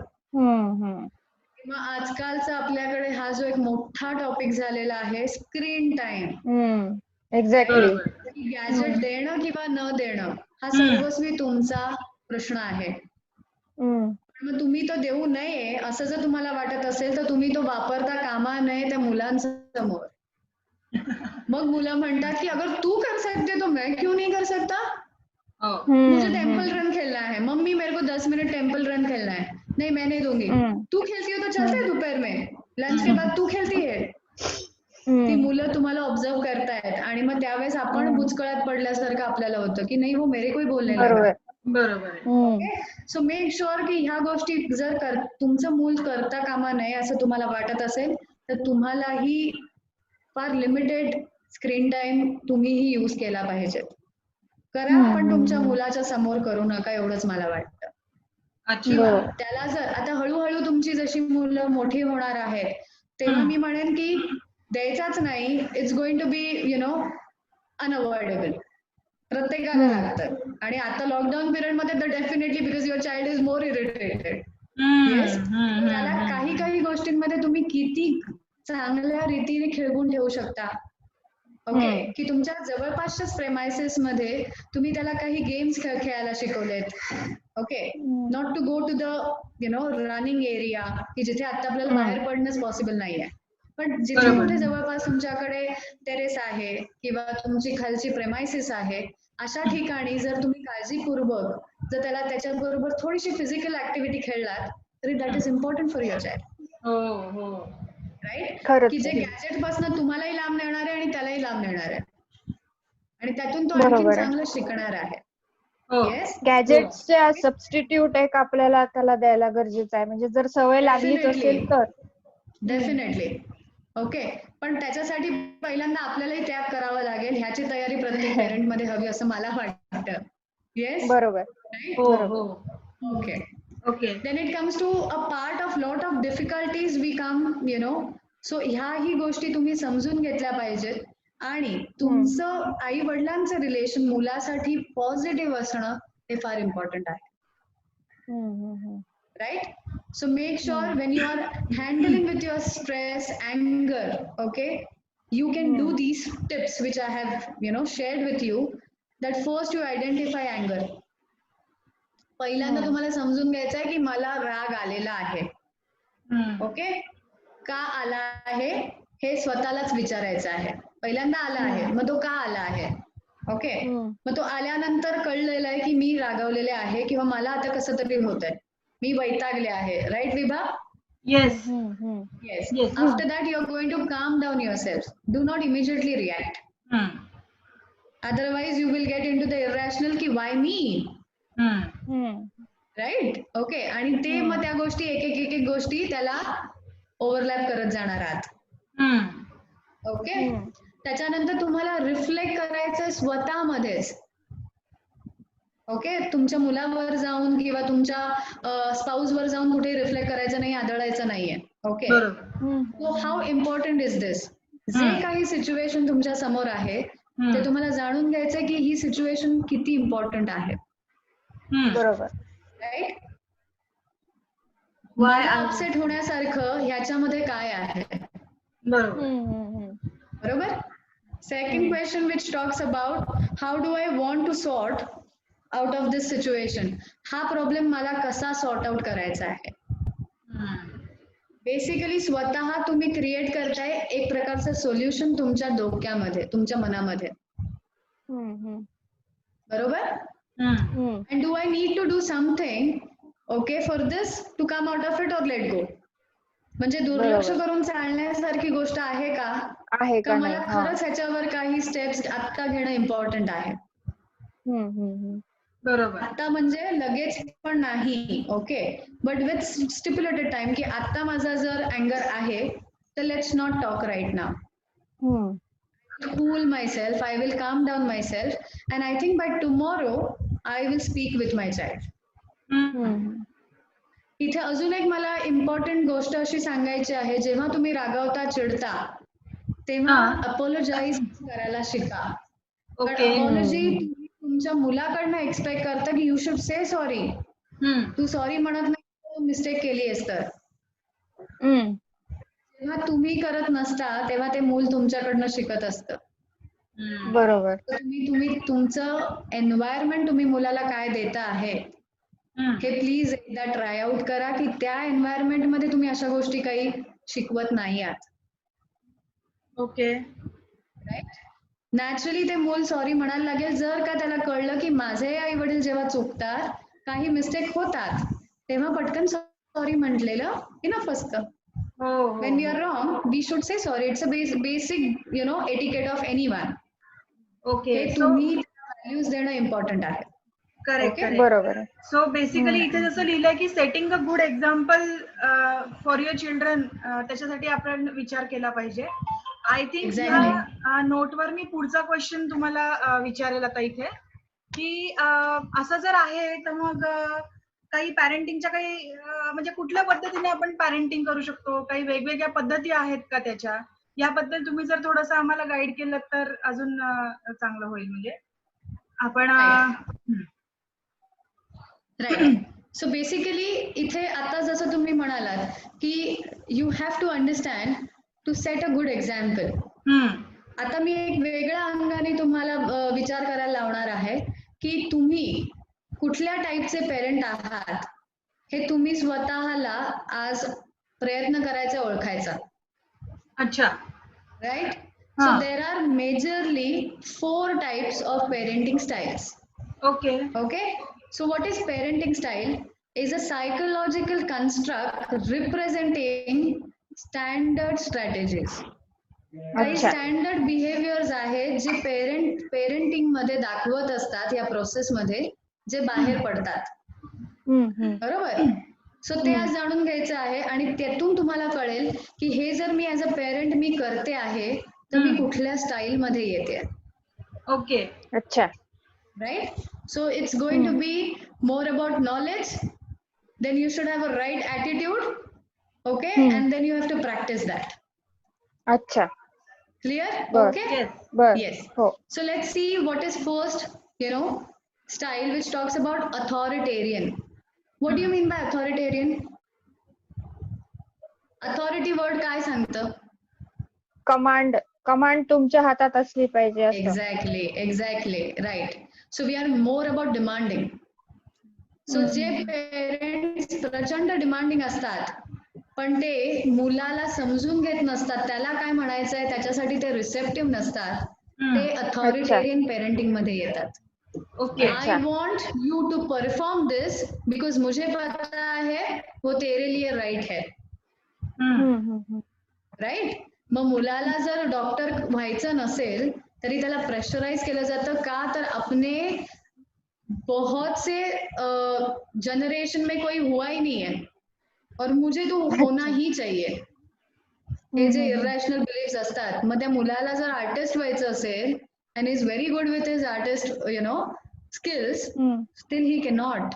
मग आजकालचा आपल्याकडे हा जो एक मोठा टॉपिक झालेला आहे, स्क्रीन टाइम. एक्झॅक्टली. गॅजेट देणं किंवा न देणं हा सर्वस्वी तुमचा प्रश्न आहे. मग तुम्ही तो देऊ नये असं जर तुम्हाला वाटत असेल तर तुम्ही तो वापरता कामा नये त्या मुलांसमोर. मग मुलं म्हणतात की अगर तू कर सकते तो मैं क्यों नहीं कर सकता. मुझे टेम्पल रन खेलना है, मम्मी मेरे को 10 मिनट टेम्पल रन खेलना है. नहीं मैं नहीं दूंगी. तू खेलती हो तो चलते है दोपहर में, लंच के बाद तू खेलती है. ती मुलं तुम्हाला ऑब्झर्व करतायत आणि मग त्यावेळेस आपण बुचकळ्यात पडल्यासारखं आपल्याला होतं की नाही हो मेरे कोई बोलने लगा. बरोबर. सो मेक शुअर की ह्या गोष्टी जर तुमचं मूल करता कामा नये असं तुम्हाला वाटत असेल तर तुम्हालाही फार लिमिटेड स्क्रीन टाइम तुम्हीही यूज केला पाहिजे. करा, पण तुमच्या मुलाच्या समोर करू नका, एवढंच मला वाटतं. त्याला जर आता हळूहळू तुमची जशी मुलं मोठी होणार आहेत तेव्हा मी म्हणेन की द्यायचाच नाही. It's going to be unavoidable. प्रत्येकाला लागतं. आणि आता लॉकडाऊन पिरियड मध्ये तर definitely because your child is more irritated. Yes, त्याला काही काही गोष्टींमध्ये तुम्ही किती चांगल्या रीतीने खेळवून ठेवू शकता. ओके, की तुमच्या जवळपासच्याच प्रेमायसेस मध्ये तुम्ही त्याला काही गेम्स खेळायला शिकवलेत. Okay, not to go to the running area की जिथे आता आपल्याला बाहेर पडणंच पॉसिबल नाहीये. पण जिथे कुठे जवळपास तुमच्याकडे टेरेस आहे किंवा तुमची खालची प्रेमायसेस आहे, अशा ठिकाणी जर तुम्ही काळजीपूर्वक जर त्याला त्याच्याबरोबर थोडीशी फिजिकल ऍक्टिव्हिटी खेळलात तरी that is important for your child. Right? की जे गॅजेट पासून तुम्हालाही लांब नेणार आहे आणि त्यालाही लांब नेणार आहे आणि त्यातून तो आणखी चांगलं शिकणार आहे. गॅजेट्सच्या सबस्टिट्यूट एक आपल्याला त्याला द्यायला गरजेचं आहे, म्हणजे जर सवय लागलीच असेल तर. डेफिनेटली. ओके, पण त्याच्यासाठी पहिल्यांदा आपल्यालाही त्याग करावा लागेल. ह्याची तयारी प्रत्येक पेरेंट मध्ये हवी असं मला वाटतं. येस, बरोबर. Okay. Then it comes to a part of lot of difficulties we come, so ह्याही गोष्टी तुम्ही समजून घेतल्या पाहिजेत आणि तुमचं आई वडिलांचं रिलेशन मुलासाठी पॉझिटिव्ह असणं हे फार इम्पॉर्टंट आहे. right? So make sure when you are handling with your stress, anger, okay, you can do these tips which I have, shared with you. That first you identify anger. पहिल्यांदा तुम्हाला समजून घ्यायचं आहे की मला राग आलेला आहे. ओके, का आला आहे हे स्वतःलाच विचारायचं आहे. पहिल्यांदा आला आहे, मग तो का आला आहे. ओके, मग तो आल्यानंतर कळलेलं आहे की मी रागावलेले आहे किंवा मला आता कसं तरी होत आहे, मी वैतागले आहे. Right Vibha? Yes. Yes. After that, you're going to calm down yourself. Do not immediately react. Otherwise, you will get into the irrational ki why me? Right? Okay. आणि ते मग त्या गोष्टी एक गोष्टी त्याला ओव्हरलॅप करत जाणार आहात. ओके. त्याच्यानंतर तुम्हाला रिफ्लेक्ट करायचं स्वतःमध्येच. ओके, तुमच्या मुलावर जाऊन किंवा तुमच्या स्पाऊस वर जाऊन कुठे रिफ्लेक्ट करायचं नाही, आदळायचं नाहीये. Okay, so how important is this? जे काही सिच्युएशन तुमच्या समोर आहे ते तुम्हाला जाणून घ्यायचंय की ही सिच्युएशन किती इम्पॉर्टंट आहे. बरोबर. राईट? मला अपसेट होण्यासारखं ह्याच्यामध्ये काय आहे. बरोबर. Second question which talks about how do I want to sort out of this situation. हा प्रॉब्लेम मला कसा सॉर्ट आउट करायचा आहे. बेसिकली स्वतः तुम्ही क्रिएट करताय एक प्रकारचं सोल्युशन तुमच्या डोक्यामध्ये, तुमच्या मनामध्ये. बरोबर. And do I need to do something okay for this to come out of it or let go. म्हणजे दुर्लक्ष करून चालण्यासारखी गोष्ट आहे का मला खरंच ह्याच्यावर काही स्टेप्स आता घेणं इम्पॉर्टंट आहे. बरोबर. आता म्हणजे लगेच पण नाही. Okay, but with stipulated time की आता माझा जर अँगर आहे तर let's not talk right now. Cool myself, I will calm down myself, and I think by tomorrow I will speak with my child. इथे अजून एक मला इम्पॉर्टंट गोष्ट अशी सांगायची आहे, जेव्हा तुम्ही रागावता, चिडता तेव्हा अपोलोजाइज करायला शिका. अपॉलॉजी तुमच्या मुलाकडनं एक्सपेक्ट करता की यू शुड से सॉरी. तू सॉरी म्हणत नाही, मिस्टेक केली आहेस तर. जेव्हा तुम्ही करत नसता तेव्हा ते मूल तुमच्याकडनं शिकत असतं. बरोबर. तुम्ही तुमचं एन्व्हायरमेंट तुम्ही मुलाला काय देता आहे हे प्लीज एकदा ट्राय आउट करा की त्या एन्व्हायरमेंट मध्ये तुम्ही अशा गोष्टी काही शिकवत नाही आहात. ओके. राईट. नॅचरली ते मूल सॉरी म्हणायला लागेल जर का त्याला कळलं की माझे आई वडील जेव्हा चुकतात, काही मिस्टेक होतात, तेव्हा पटकन सॉरी म्हटलेलं इनफ असतं. When we are wrong, we should say sorry. It's a basic, etiquette of anyone. Okay. हे तुम्ही व्हॅल्यूज देणं इम्पॉर्टंट आहे. करेक्ट. बरोबर. सो बेसिकली इथे जसं लिहिलंय की setting a good example for your children, त्याच्यासाठी आपण विचार केला पाहिजे. आय थिंक या नोटवर मी पुढचा क्वेश्चन तुम्हाला विचारेल आता इथे की असं जर आहे तर मग काही पॅरेंटिंगच्या काही म्हणजे कुठल्या पद्धतीने आपण पॅरेंटिंग करू शकतो, काही वेगवेगळ्या पद्धती आहेत का त्याच्या, याबद्दल तुम्ही जर थोडंसं आम्हाला गाईड केलं तर अजून चांगलं होईल. म्हणजे आपण राईट. सो बेसिकली इथे आता जसं तुम्ही म्हणालात की you have to understand to set a good example. आता मी एक वेगळ्या अंगाने तुम्हाला विचार करायला लावणार आहे की तुम्ही कुठल्या टाईपचे पेरेंट आहात हे तुम्ही स्वतःला आज प्रयत्न करायचा, ओळखायचा. अच्छा. Right. So there are majorly 4 types of parenting styles. Okay, so what is parenting style? Is a psychological construct representing standard strategies. काही स्टँडर्ड बिहेवियर्स आहेत जे पेरेंटिंग मध्ये दाखवत असतात या प्रोसेस मध्ये, जे बाहेर पडतात. बरोबर. सो ते आज जाणून घ्यायचं आहे आणि त्यातून तुम्हाला कळेल की हे जर मी ऍज अ पेरेंट मी करते आहे तर मी कुठल्या स्टाईल मध्ये येते. ओके. अच्छा. Right? So it's going to be more about knowledge. Then you should have a right attitude. Okay? And then you have to practice that. अच्छा. Clear? Okay? Yes. So let's see what is first, style which talks about authoritarian. What do you mean by authoritarian? Authority word काय सांगतं? Command तुमच्या हातात असली पाहिजे असं. Exactly right. So we are more about demanding. सो जे parents प्रचंड डिमांडिंग असतात पण ते मुलाला समजून घेत नसतात, त्याला काय म्हणायचंय त्याच्यासाठी ते रिसेप्टिव्ह नसतात, ते अथॉरिटेरियन पेरेंटिंग मध्ये येतात. Okay. I want you to perform this because मुझे पता है वो तेरे लिए राइट है. राईट. मग मुलाला जर डॉक्टर व्हायचं नसेल तरी त्याला प्रेशराईज केलं जातं का, तर अपने बहुत से जनरेशन में कोई हुआ ही नहीं है और मुझे तो होना ही चाहिए. हे जे इरॅशनल बिलीफ्स असतात. मग त्या मुलाला जर आर्टिस्ट व्हायचं असेल and is very good with his artist skills, steel he can not.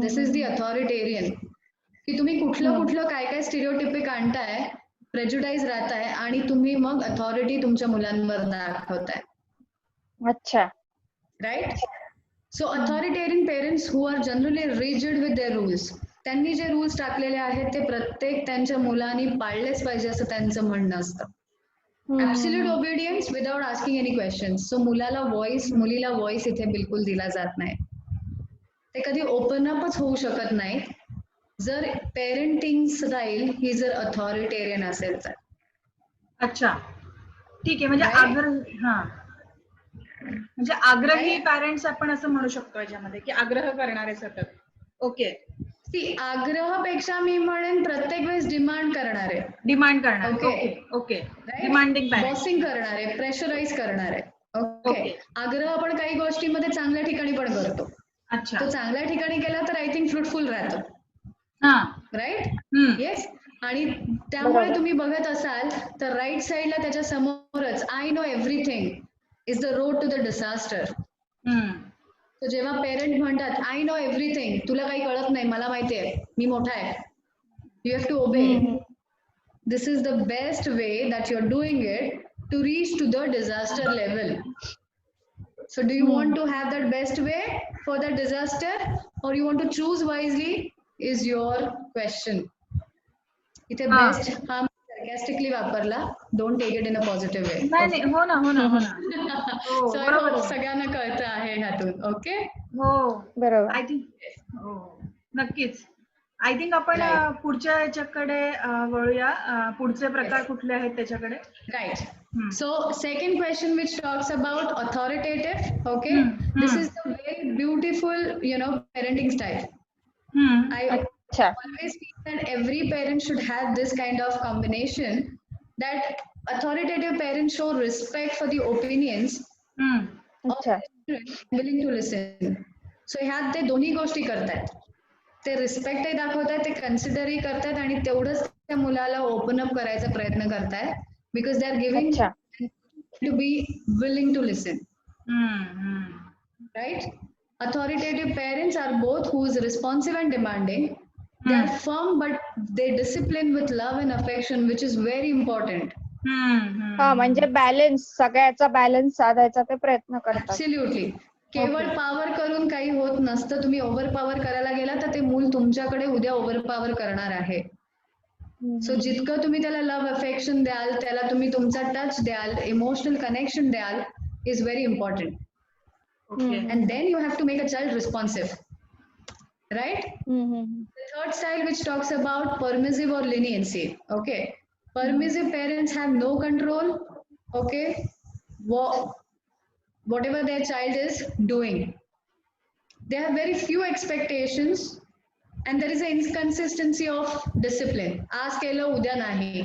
This is the authoritarian. की तुम्ही कुठलं काय काय स्टिरियोटिपिक आणताय, प्रेज्युडाइज राहताय आणि तुम्ही मग अथॉरिटी तुमच्या मुलांवर दाखवताय. अच्छा. Right. So authoritarian parents who are generally rigid with their rules, त्यांनी जे रूल्स टाकलेले आहेत ते प्रत्येक त्यांच्या मुलांनी पाळलेच पाहिजे असं त्यांचं म्हणणं असतं. Absolute obedience without asking any questions. So मुलीला व्हॉइस इथे बिलकुल दिला जात नाही. ते कधी ओपन अपच होऊ शकत नाही जर पेरेंटिंग स्टाईल ही जर अथॉरिटेरियन असेल तर. अच्छा, ठीक आहे. म्हणजे आग्रही पॅरेंट्स आपण असं म्हणू शकतो याच्यामध्ये, की आग्रह करणारे सतत. ओके. आग्रहापेक्षा मी म्हणेन प्रत्येक वेळेस डिमांड करणारे. ओके. Demanding parents. बॉसिंग करणारे, प्रेशराईज करणारे. ओके. आग्रह आपण काही गोष्टीमध्ये चांगल्या ठिकाणी पण करतो. अच्छा. तो चांगल्या ठिकाणी केला तर आय थिंक फ्रुटफुल राहतं. राईट. येस. आणि त्यामुळे तुम्ही बघत असाल तर राईट साईडला त्याच्या समोरच I know everything is the road to the disaster. जेव्हा पेरेंट म्हणतात आय नो एव्हरीथिंग, तुला काही कळत नाही, मला माहिती आहे, मी मोठा आहे, you have to obey. This is the best way that you are doing it to reach to the disaster level. So do you want to have that best way for that disaster or you want to choose wisely is your question. इथे best हा sarcastically वापरला. Don't take it in a positive way. नाही. हो ना. So I hope सगळ्यांना कळतं आहे ह्यातून. ओके. हो बरोबर. आय थिंक नक्कीच. आय थिंक आपण पुढच्या याच्याकडे वळूया. पुढचे प्रकार कुठले आहेत त्याच्याकडे. Right. So second question which talks about authoritative, okay, this is the very beautiful parenting style. I always feel that every parent should have this kind of combination, that authoritative parents show respect for the opinions of their children, willing to listen. So ह्यात ते दोन्ही गोष्टी करतात. ते रिस्पेक्टही दाखवतात, ते कन्सिडरही करतात आणि तेवढंच त्या मुलाला ओपन अप करायचा प्रयत्न करतात. Because they are giving to be willing to listen. Right? Authoritative parents are both who is responsive and demanding. They are firm but they discipline with love and affection, which is very important. म्हणजे balance, सगळ्याचा balance साधायचा ते प्रयत्न करतात. Absolutely. केवळ power करून काही होत नसतं. तुम्ही ओव्हर पॉवर करायला गेला तर ते मूल तुमच्याकडे उद्या ओव्हर पॉवर करणार आहे. सो जितकं तुम्ही त्याला लव्ह अफेक्शन द्याल, त्याला तुम्ही तुमचा टच द्याल, इमोशनल कनेक्शन द्याल, is very important. And then you have to make a child responsive. Right. The third style which talks about permissive or leniency. Okay. Permissive parents have no control. Okay. Whatever their child is doing. They have very few expectations. And there is an inconsistency of discipline. आज केलं उद्या नाही,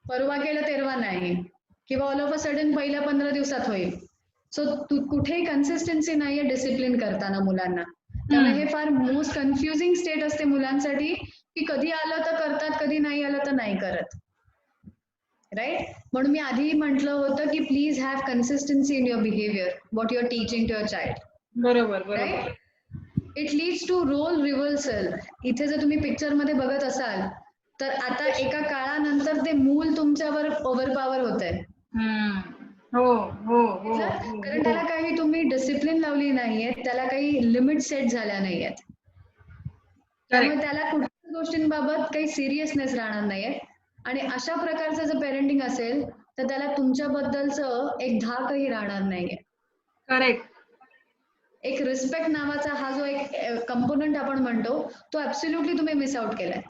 परवा केलं तेरवा नाही, किंवा all of a sudden पहिल्या 15 दिवसात होईल. सो कुठेही कन्सिस्टन्सी नाहीये डिसिप्लिन करताना मुलांना. त्यामुळे हे फार मोस्ट कन्फ्युजिंग स्टेट असते मुलांसाठी, की कधी आलं तर करतात, कधी नाही आलं तर नाही करत. राईट. म्हणून मी आधी म्हटलं होतं की please have consistency in your behaviour, what you are teaching to your child. बरोबर. Right. It leads to role reversal. इथे जर तुम्ही पिक्चर मध्ये बघत असाल तर आता एका काळानंतर ते मूल तुमच्यावर ओव्हर पॉवर होत आहे. कारण त्याला काही तुम्ही डिसिप्लिन लावली नाहीये, त्याला काही लिमिट सेट झाल्या नाहीयेत. त्यामुळे त्याला कुठल्याच गोष्टींबाबत काही सिरियसनेस राहणार नाहीये. आणि अशा प्रकारचं जर पेरेंटिंग असेल तर त्याला तुमच्याबद्दलचं एक धाकही राहणार नाहीये. करेक्ट. एक रिस्पेक्ट नावाचा हा जो एक कंपोनंट आपण म्हणतो तो ऍब्सोल्युटली तुम्ही मिस आउट केलाय.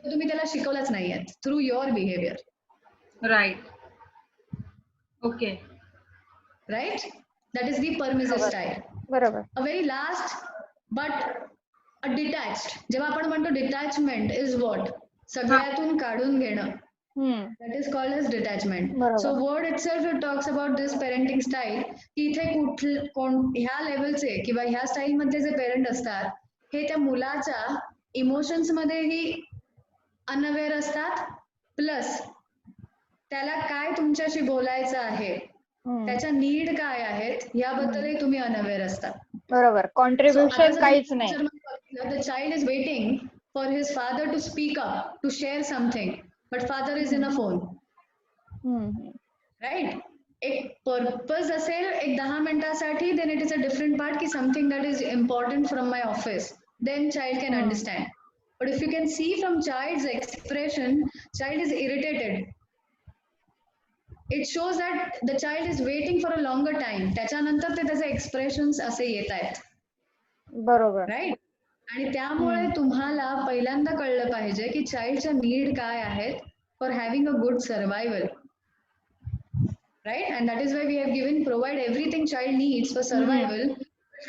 तुम्ही त्याला शिकवलाच नाहीये through your behaviour. Right. Okay. Right. That is the permissive style. बरोबर. A very last but a detached. जेव्हा आपण म्हणतो डिटॅचमेंट इज व्हॉट, सगळ्यातून काढून घेणं. That is called as detachment. बरोबर. So word itself it talks about this parenting style की इथे ह्या लेवलचे किंवा ह्या स्टाईल मध्ये जे पेरेंट असतात हे त्या मुलाच्या इमोशन्स मध्येही अनअवेअर असतात, प्लस त्याला काय तुमच्याशी बोलायचं आहे, त्याच्या नीड काय आहेत याबद्दलही तुम्ही अनअवेअर असतात. बरोबर. कॉन्ट्रीब्युशन काहीच नाही. The child is waiting for his father to speak up, to share something, but father is in a phone. Right? एक पर्पज असेल एक 10 मिनिटासाठी, then it is a different part की something that is important from my office, then child can understand. But if you can see from child's expression, child is irritated. It shows that the child is waiting for a longer time. त्याच्यानंतर ते त्याचे expressions असे येत आहेत. बरोबर. Right. आणि त्यामुळे तुम्हाला पहिल्यांदा कळलं पाहिजे की चाइल्डच्या नीड काय आहेत for having a good survival. Right. And that is why we have given provide everything child needs for survival,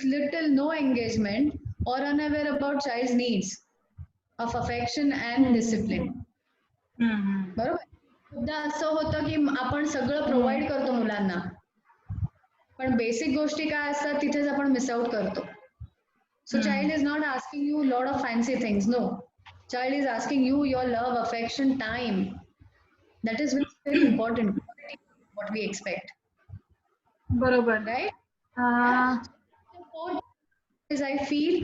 little no engagement or unaware about child's needs of affection and discipline. बरोबर. खूपदा असं होतं की आपण सगळं provide करतो मुलांना, पण बेसिक गोष्टी काय असतात तिथेच आपण मिस आउट करतो. So child is not asking you a lot of fancy things. No. Child is asking you your love, affection, time. That is very important. What we expect. बरोबर. Right? Is I feel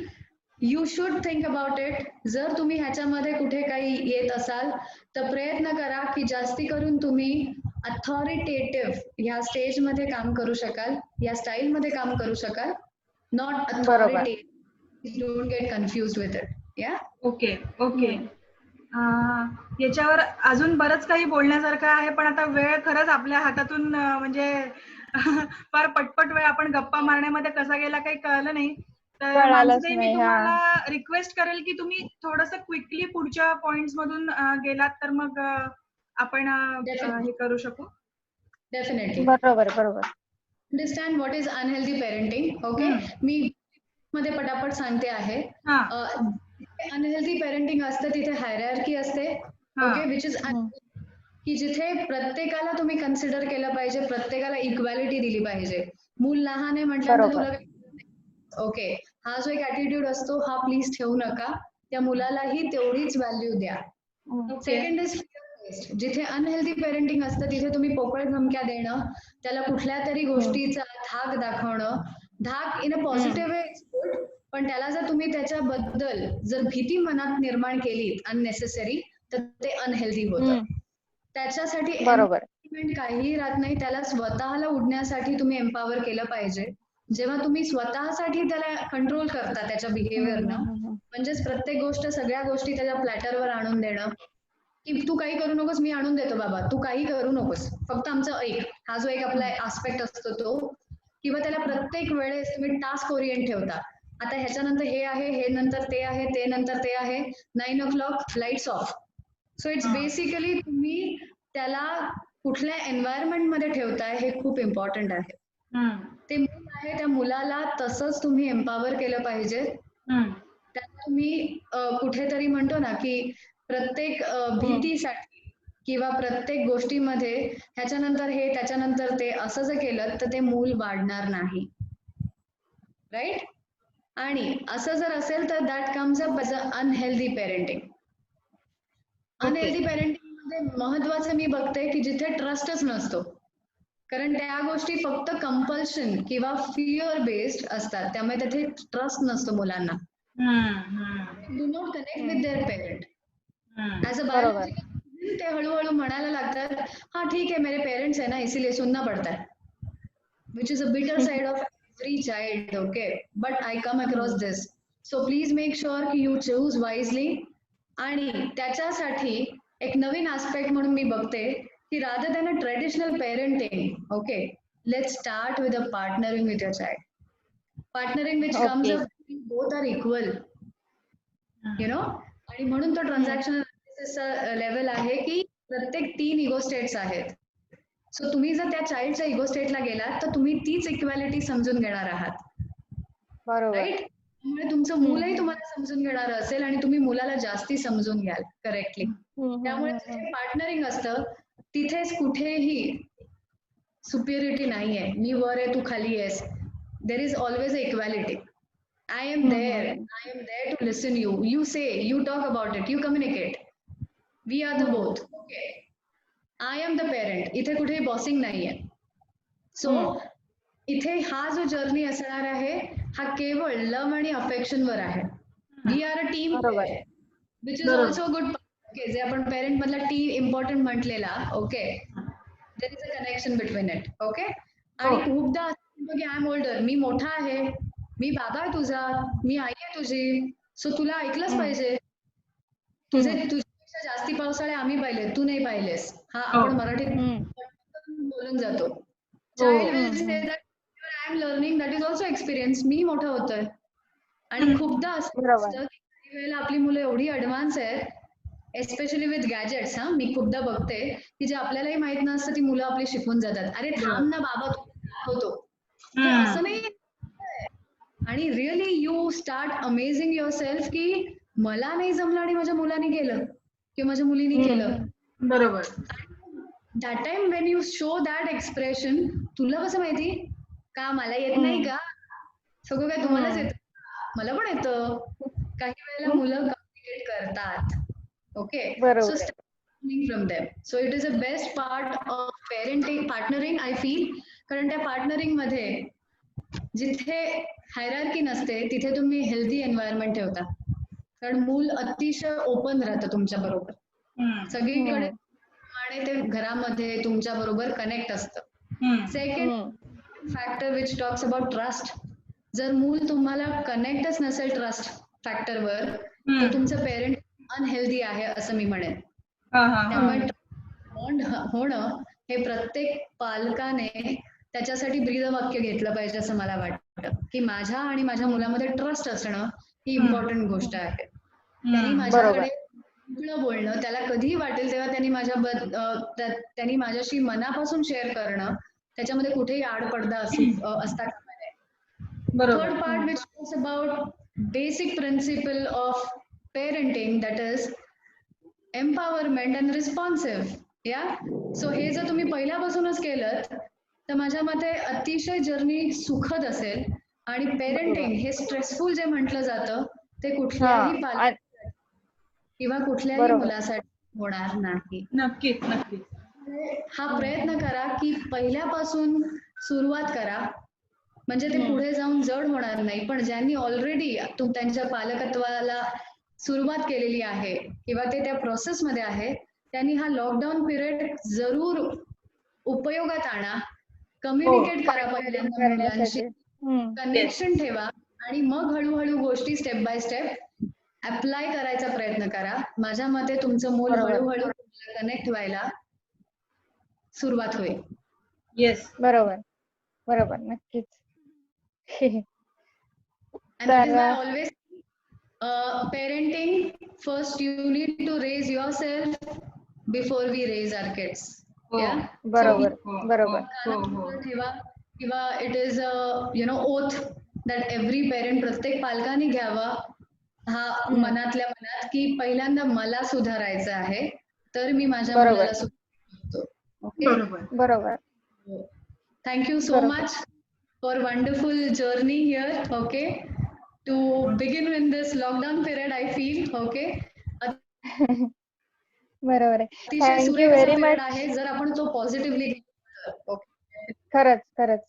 you should think about it. जर तुम्ही ह्याच्यामध्ये कुठे काही येत असाल तर प्रयत्न करा की जास्ती करून तुम्ही अथॉरिटेटिव्ह ह्या स्टेज मध्ये काम करू शकाल, या स्टाईल मध्ये काम करू शकाल. Not authoritative. Don't get confused with it. Yeah. Okay. Okay. याच्यावर अजून बरंच काही बोलण्यासारखं आहे, पण आता वेळ खरंच आपल्या हातातून म्हणजे फार पटपट वेळ आपण गप्पा मारण्यामध्ये कसा गेला काही कळलं नाही. तर मानसीताई, मी तुम्हाला रिक्वेस्ट करेल की तुम्ही थोडंसं क्विकली पुढच्या पॉइंट्स मधून गेलात तर मग आपण हे करू शकू. डेफिनेटली. बरोबर. बरोबर. Understand what is unhealthy parenting. Okay. मी मध्ये पटापट सांगते आहे. अनहेल्दी पेरेंटिंग असतं तिथे हायरार्की असते. ओके. विच इज की जिथे प्रत्येकाला तुम्ही कन्सिडर केलं पाहिजे, प्रत्येकाला इक्वॅलिटी दिली पाहिजे. मूल लहान आहे म्हटल्यानंतर तुला ओके हा जो एक ऍटिट्यूड असतो हा प्लीज ठेवू नका, त्या मुलालाही तेवढीच व्हॅल्यू द्या. सेकंड इज जिथे अनहेल्दी पेरेंटिंग असतं तिथे तुम्ही पोकळ धमक्या देणं, त्याला कुठल्या तरी गोष्टीचा धाक दाखवणं. धाक in a positive way is good, पण त्याला जर तुम्ही त्याच्याबद्दल जर भीती मनात निर्माण केली अननेसेसरी तर ते अनहेल्दी होतं. त्याच्यासाठी काहीही राहत नाही. त्याला स्वतःला उडण्यासाठी तुम्ही एम्पॉवर केलं पाहिजे. जेव्हा तुम्ही स्वतःसाठी त्याला कंट्रोल करता त्याच्या बिहेवियरनं, म्हणजेच प्रत्येक गोष्ट सगळ्या गोष्टी त्याच्या प्लॅटरवर आणून देणं की तू काही करू नकोस, मी आणून देतो बाबा, तू काही करू नकोस, फक्त आमचं ऐक. हा जो एक आपला आस्पेक्ट असतो तो, किंवा त्याला प्रत्येक वेळेस तुम्ही टास्क ओरिएंट ठेवता. आता ह्याच्यानंतर हे आहे, हे नंतर ते आहे, ते नंतर ते आहे, 9 o'clock lights of. So it's basically तुम्ही त्याला कुठल्या एन्व्हायरमेंट मध्ये ठेवताय हे खूप इम्पॉर्टंट आहे. ते मूल आहे, त्या मुलाला तसंच तुम्ही एम्पॉवर केलं पाहिजे. त्याला तुम्ही कुठेतरी म्हणतो ना की प्रत्येक भीतीसाठी किंवा प्रत्येक गोष्टीमध्ये ह्याच्यानंतर हे त्याच्यानंतर ते असं जर केलं तर ते मूल वाढणार नाही. राईट. आणि असं जर असेल तर that comes up as a unhealthy parenting. Unhealthy parenting मध्ये महत्वाचं मी बघते की जिथे ट्रस्टच नसतो, कारण त्या गोष्टी फक्त कंपल्शन किंवा फिअर बेस्ड असतात, त्यामुळे तिथे ट्रस्ट नसतो मुलांना. Do not connect with their parent as a biological. ते हळूहळू म्हणायला लागतात हा ठीक है मेरे पेरेंट्स है ना इसीलिए सुनना पड़ता है, which is a bitter side of every child. Okay. But I come across this so please make sure की यू चूज वाईजली. आणि त्याच्यासाठी एक नवीन आस्पेक्ट म्हणून मी बघते की rather than a traditional parenting, okay, let's start with a partnering with your child. Partnering which comes okay. up both are equal, you know. आणि म्हणून तो ट्रान्झॅक्शनल अनालिसिसचा लेवल आहे की प्रत्येक 3 इगो स्टेट्स आहेत. सो तुम्ही जर त्या चाइल्डच्या इगो स्टेटला गेलात तर तुम्ही तीच इक्वॅलिटी समजून घेणार आहात, बरोबर. राईट. त्यामुळे तुमचं मुलंही तुम्हाला समजून घेणार असेल आणि तुम्ही मुलाला जास्ती समजून घ्याल करेक्टली. त्यामुळे जिथे पार्टनरिंग असतं तिथेच कुठेही सुपिरियरिटी नाहीये, मी वर आहे तू खाली आहेस. There is always a equality. I am there. I am there to listen you. You say, you talk about it, you communicate. We are the both. Okay. I am the parent. इथे कुठेही bossing नाहीये. So इथे हा जो journey असणार आहे हा केवळ लव्ह आणि अफेक्शन वर आहे. वी आर अ टीम, बरोबर. Which is also good. Okay, जे आपण पेरेंट मधला टी इम्पॉर्टंट म्हटलेला, okay, there is a connection between it. Okay. आणि खूपदा असं की आय एम ओल्डर, मी मोठा आहे, मी बाबा आहे तुझा, मी आई आहे तुझी, सो तुला ऐकलंच पाहिजे. तुझ्यापेक्षा जास्ती पावसाळे आम्ही पाहिले, तू नाही पाहिलेस. हा आपण मराठीत बोलून जातो. Child will say that I am learning, that is also experience. मी मोठा होतोय. आणि खूपदा असं असतं की काही वेळेला आपली मुलं एवढी ऍडव्हान्स आहेत, एस्पेशली विथ गॅजेट्स. मी खूपदा बघते की जे आपल्यालाही माहित नसतं ती मुलं आपली शिकून जातात. अरे थांब ना बाबा, तू दाखवतो. हे असं नाही. आणि really you start amazing your self की मला नाही जमलं आणि माझ्या मुलाने केलं किंवा माझ्या मुलीने केलं. बरोबर. That time Wien you show that expression, तुला कसं माहिती का मला येत नाही का, सगळं काय तुम्हालाच येतं, मला पण येतं. काही वेळेला मुलं कम्युनिकेट करतात. Okay, so from them. So it is a best part of parenting, partnering, I feel. कारण त्या पार्टनरिंग मध्ये जिथे हायरार्की नसते तिथे तुम्ही हेल्दी एन्व्हायरमेंट ठेवता. कारण मूल अतिशय ओपन राहतं तुमच्या बरोबर, सगळीकडे आणि ते घरामध्ये तुमच्या बरोबर कनेक्ट असतं. Second factor which talks about trust. जर मूल तुम्हाला कनेक्टच नसेल ट्रस्ट फॅक्टरवर तर तुमचं पेरेंट अनहेल्दी आहे असं मी म्हणेन. त्यामुळे बॉन्ड होणं हे प्रत्येक पालकाने त्याच्यासाठी ब्रीदवाक्य घेतलं पाहिजे असं मला वाटतं की माझ्या आणि माझ्या मुलामध्ये ट्रस्ट असणं ही इम्पॉर्टंट गोष्ट आहे. त्यांनी माझ्याकडे बोलणं, त्याला कधीही वाटेल तेव्हा त्यांनी माझ्याशी मनापासून शेअर करणं, त्याच्यामध्ये कुठेही आडपडदा असता कामा नये. Third part which talks about basic principle of parenting, that is empowerment and responsive. या सो हे जर तुम्ही पहिल्यापासूनच केलं तर माझ्या मते अतिशय जर्नी सुखद असेल. आणि पेरेंटिंग हे स्ट्रेसफुल जे म्हटलं जातं ते कुठल्याही पालक किंवा कुठल्याही मुलासाठी होणार नाही. नक्कीच नक्कीच. हा प्रयत्न करा की पहिल्यापासून सुरुवात करा, म्हणजे ते पुढे जाऊन जड होणार नाही. पण ज्यांनी ऑलरेडी त्यांच्या पालकत्वाला सुरुवात केलेली आहे किंवा ते त्या प्रोसेसमध्ये आहे त्यांनी हा लॉकडाऊन पिरियड जरूर उपयोगात आणा. कम्युनिकेट करा पहिल्यांदा मुलांशी, कनेक्शन ठेवा आणि मग हळूहळू गोष्टी स्टेप बाय स्टेप अप्लाय करायचा प्रयत्न करा. माझ्या मते तुमचं मूल हळूहळू कनेक्ट व्हायला सुरुवात होईल. येस, बरोबर बरोबर, नक्कीच. And that is why I always parenting first you need to raise yourself before we raise our kids. Yeah, बरोबर बरोबर. ठेवा किंवा it is oath that every parent, प्रत्येक पालकाने घ्यावा हा मनातल्या मनात की पहिल्यांदा मला सुधारायचं आहे तर मी माझ्या मुलाला सुधारू. ओके, बरोबर. Thank you so much for wonderful journey here, okay, to begin in this lockdown period, I feel, okay. बरोबर आहे. Thank you very much. आहे जर आपण तो पॉझिटिव्हली. खरंच खरंच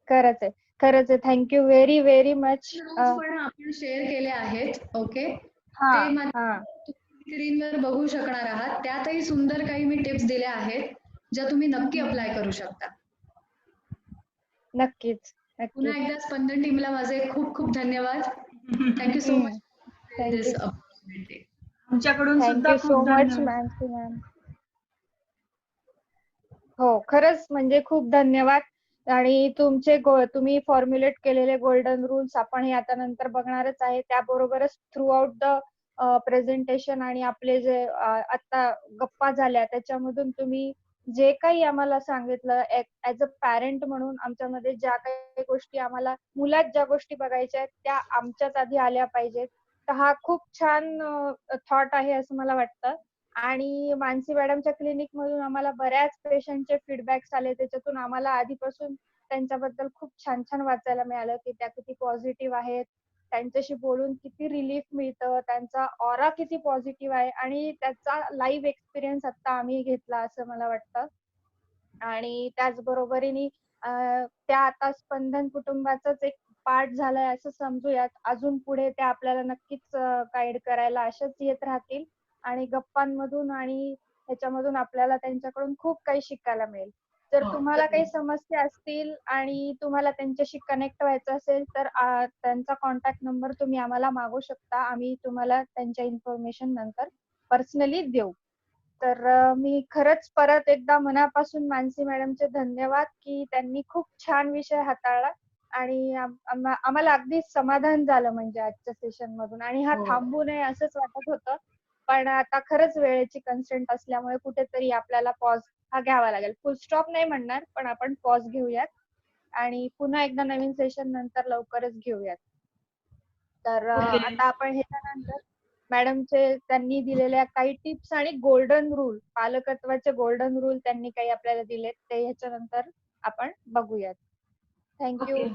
खरंच आहे, खरंच आहे. Thank you very very much. पण आपण शेअर केले आहेत, ओके, ते स्क्रीनवर बघू शकणार आहात. त्यातही सुंदर काही मी टिप्स दिल्या आहेत ज्या तुम्ही नक्की अप्लाय करू शकता. नक्कीच. पुन्हा एकदा स्पंदन टीमला माझे खूप खूप धन्यवाद. Thank you so much Thank this you. Opportunity. आमच्याकडून Thank सुद्धा you so खूप much, धन्यवाद. मानसी मॅम. हो, खरंच म्हणजे खूप धन्यवाद. आणि तुम्ही फॉर्म्युलेट केलेले गोल्डन रूल्स आपण हे आता नंतर बघणारच आहे. त्याबरोबरच थ्रू आउट द प्रेझेंटेशन आणि आपले जे आता गप्पा झाल्या त्याच्यामधून तुम्ही जे काही आम्हाला सांगितलं ऍज अ पॅरेंट म्हणून आमच्यामध्ये ज्या काही गोष्टी आम्हाला मुलात ज्या गोष्टी बघायच्या आहेत त्या आमच्यात आधी आल्या पाहिजेत. तर हा खूप छान थॉट आहे असं मला वाटतं. आणि मानसी मॅडमच्या क्लिनिक मधून आम्हाला बऱ्याच पेशंटचे फीडबॅक्स आले. त्याच्यातून आम्हाला आधीपासून त्यांच्याबद्दल खूप छान छान वाचायला मिळालं की त्या किती पॉझिटिव्ह आहेत, त्यांच्याशी बोलून किती रिलीफ मिळतं, त्यांचा ऑरा किती पॉझिटिव्ह आहे आणि त्याचा लाईव्ह एक्सपिरियन्स आता आम्ही घेतला असं मला वाटतं. आणि त्याचबरोबरीने त्या आता स्पंदन कुटुंबाचाच एक पार्ट झालाय असं समजूयात. अजून पुढे त्या आपल्याला नक्कीच गाईड करायला अशाच येत राहतील आणि गप्पांमधून आणि ह्याच्यामधून आपल्याला त्यांच्याकडून खूप काही शिकायला मिळेल. जर हो, तुम्हाला काही समस्या असतील आणि तुम्हाला त्यांच्याशी कनेक्ट व्हायचं असेल तर त्यांचा कॉन्टॅक्ट नंबर तुम्ही आम्हाला मागू शकता. आम्ही तुम्हाला त्यांच्या इन्फॉर्मेशन नंतर पर्सनली देऊ. तर मी खरंच परत एकदा मनापासून मानसी मॅडमचे धन्यवाद की त्यांनी खूप छान विषय हाताळला आणि आम्हाला अगदी समाधान झालं म्हणजे आजच्या सेशन मधून. आणि हा हो. थांबू नये असंच वाटत होतं. पण आता खरंच वेळेची कन्स्ट्रेंट असल्यामुळे कुठेतरी आपल्याला पॉज हा घ्यावा लागेल. फुल स्टॉप नाही म्हणणार, पण आपण पॉज घेऊयात आणि पुन्हा एकदा नवीन सेशन नंतर लवकरच घेऊयात. तर ओके. आता आपण ह्याच्यानंतर मॅडमचे त्यांनी दिलेल्या काही टिप्स आणि गोल्डन रूल, पालकत्वाचे गोल्डन रूल त्यांनी काही आपल्याला दिलेत ते ह्याच्यानंतर आपण बघूयात. थँक्यू. ओके.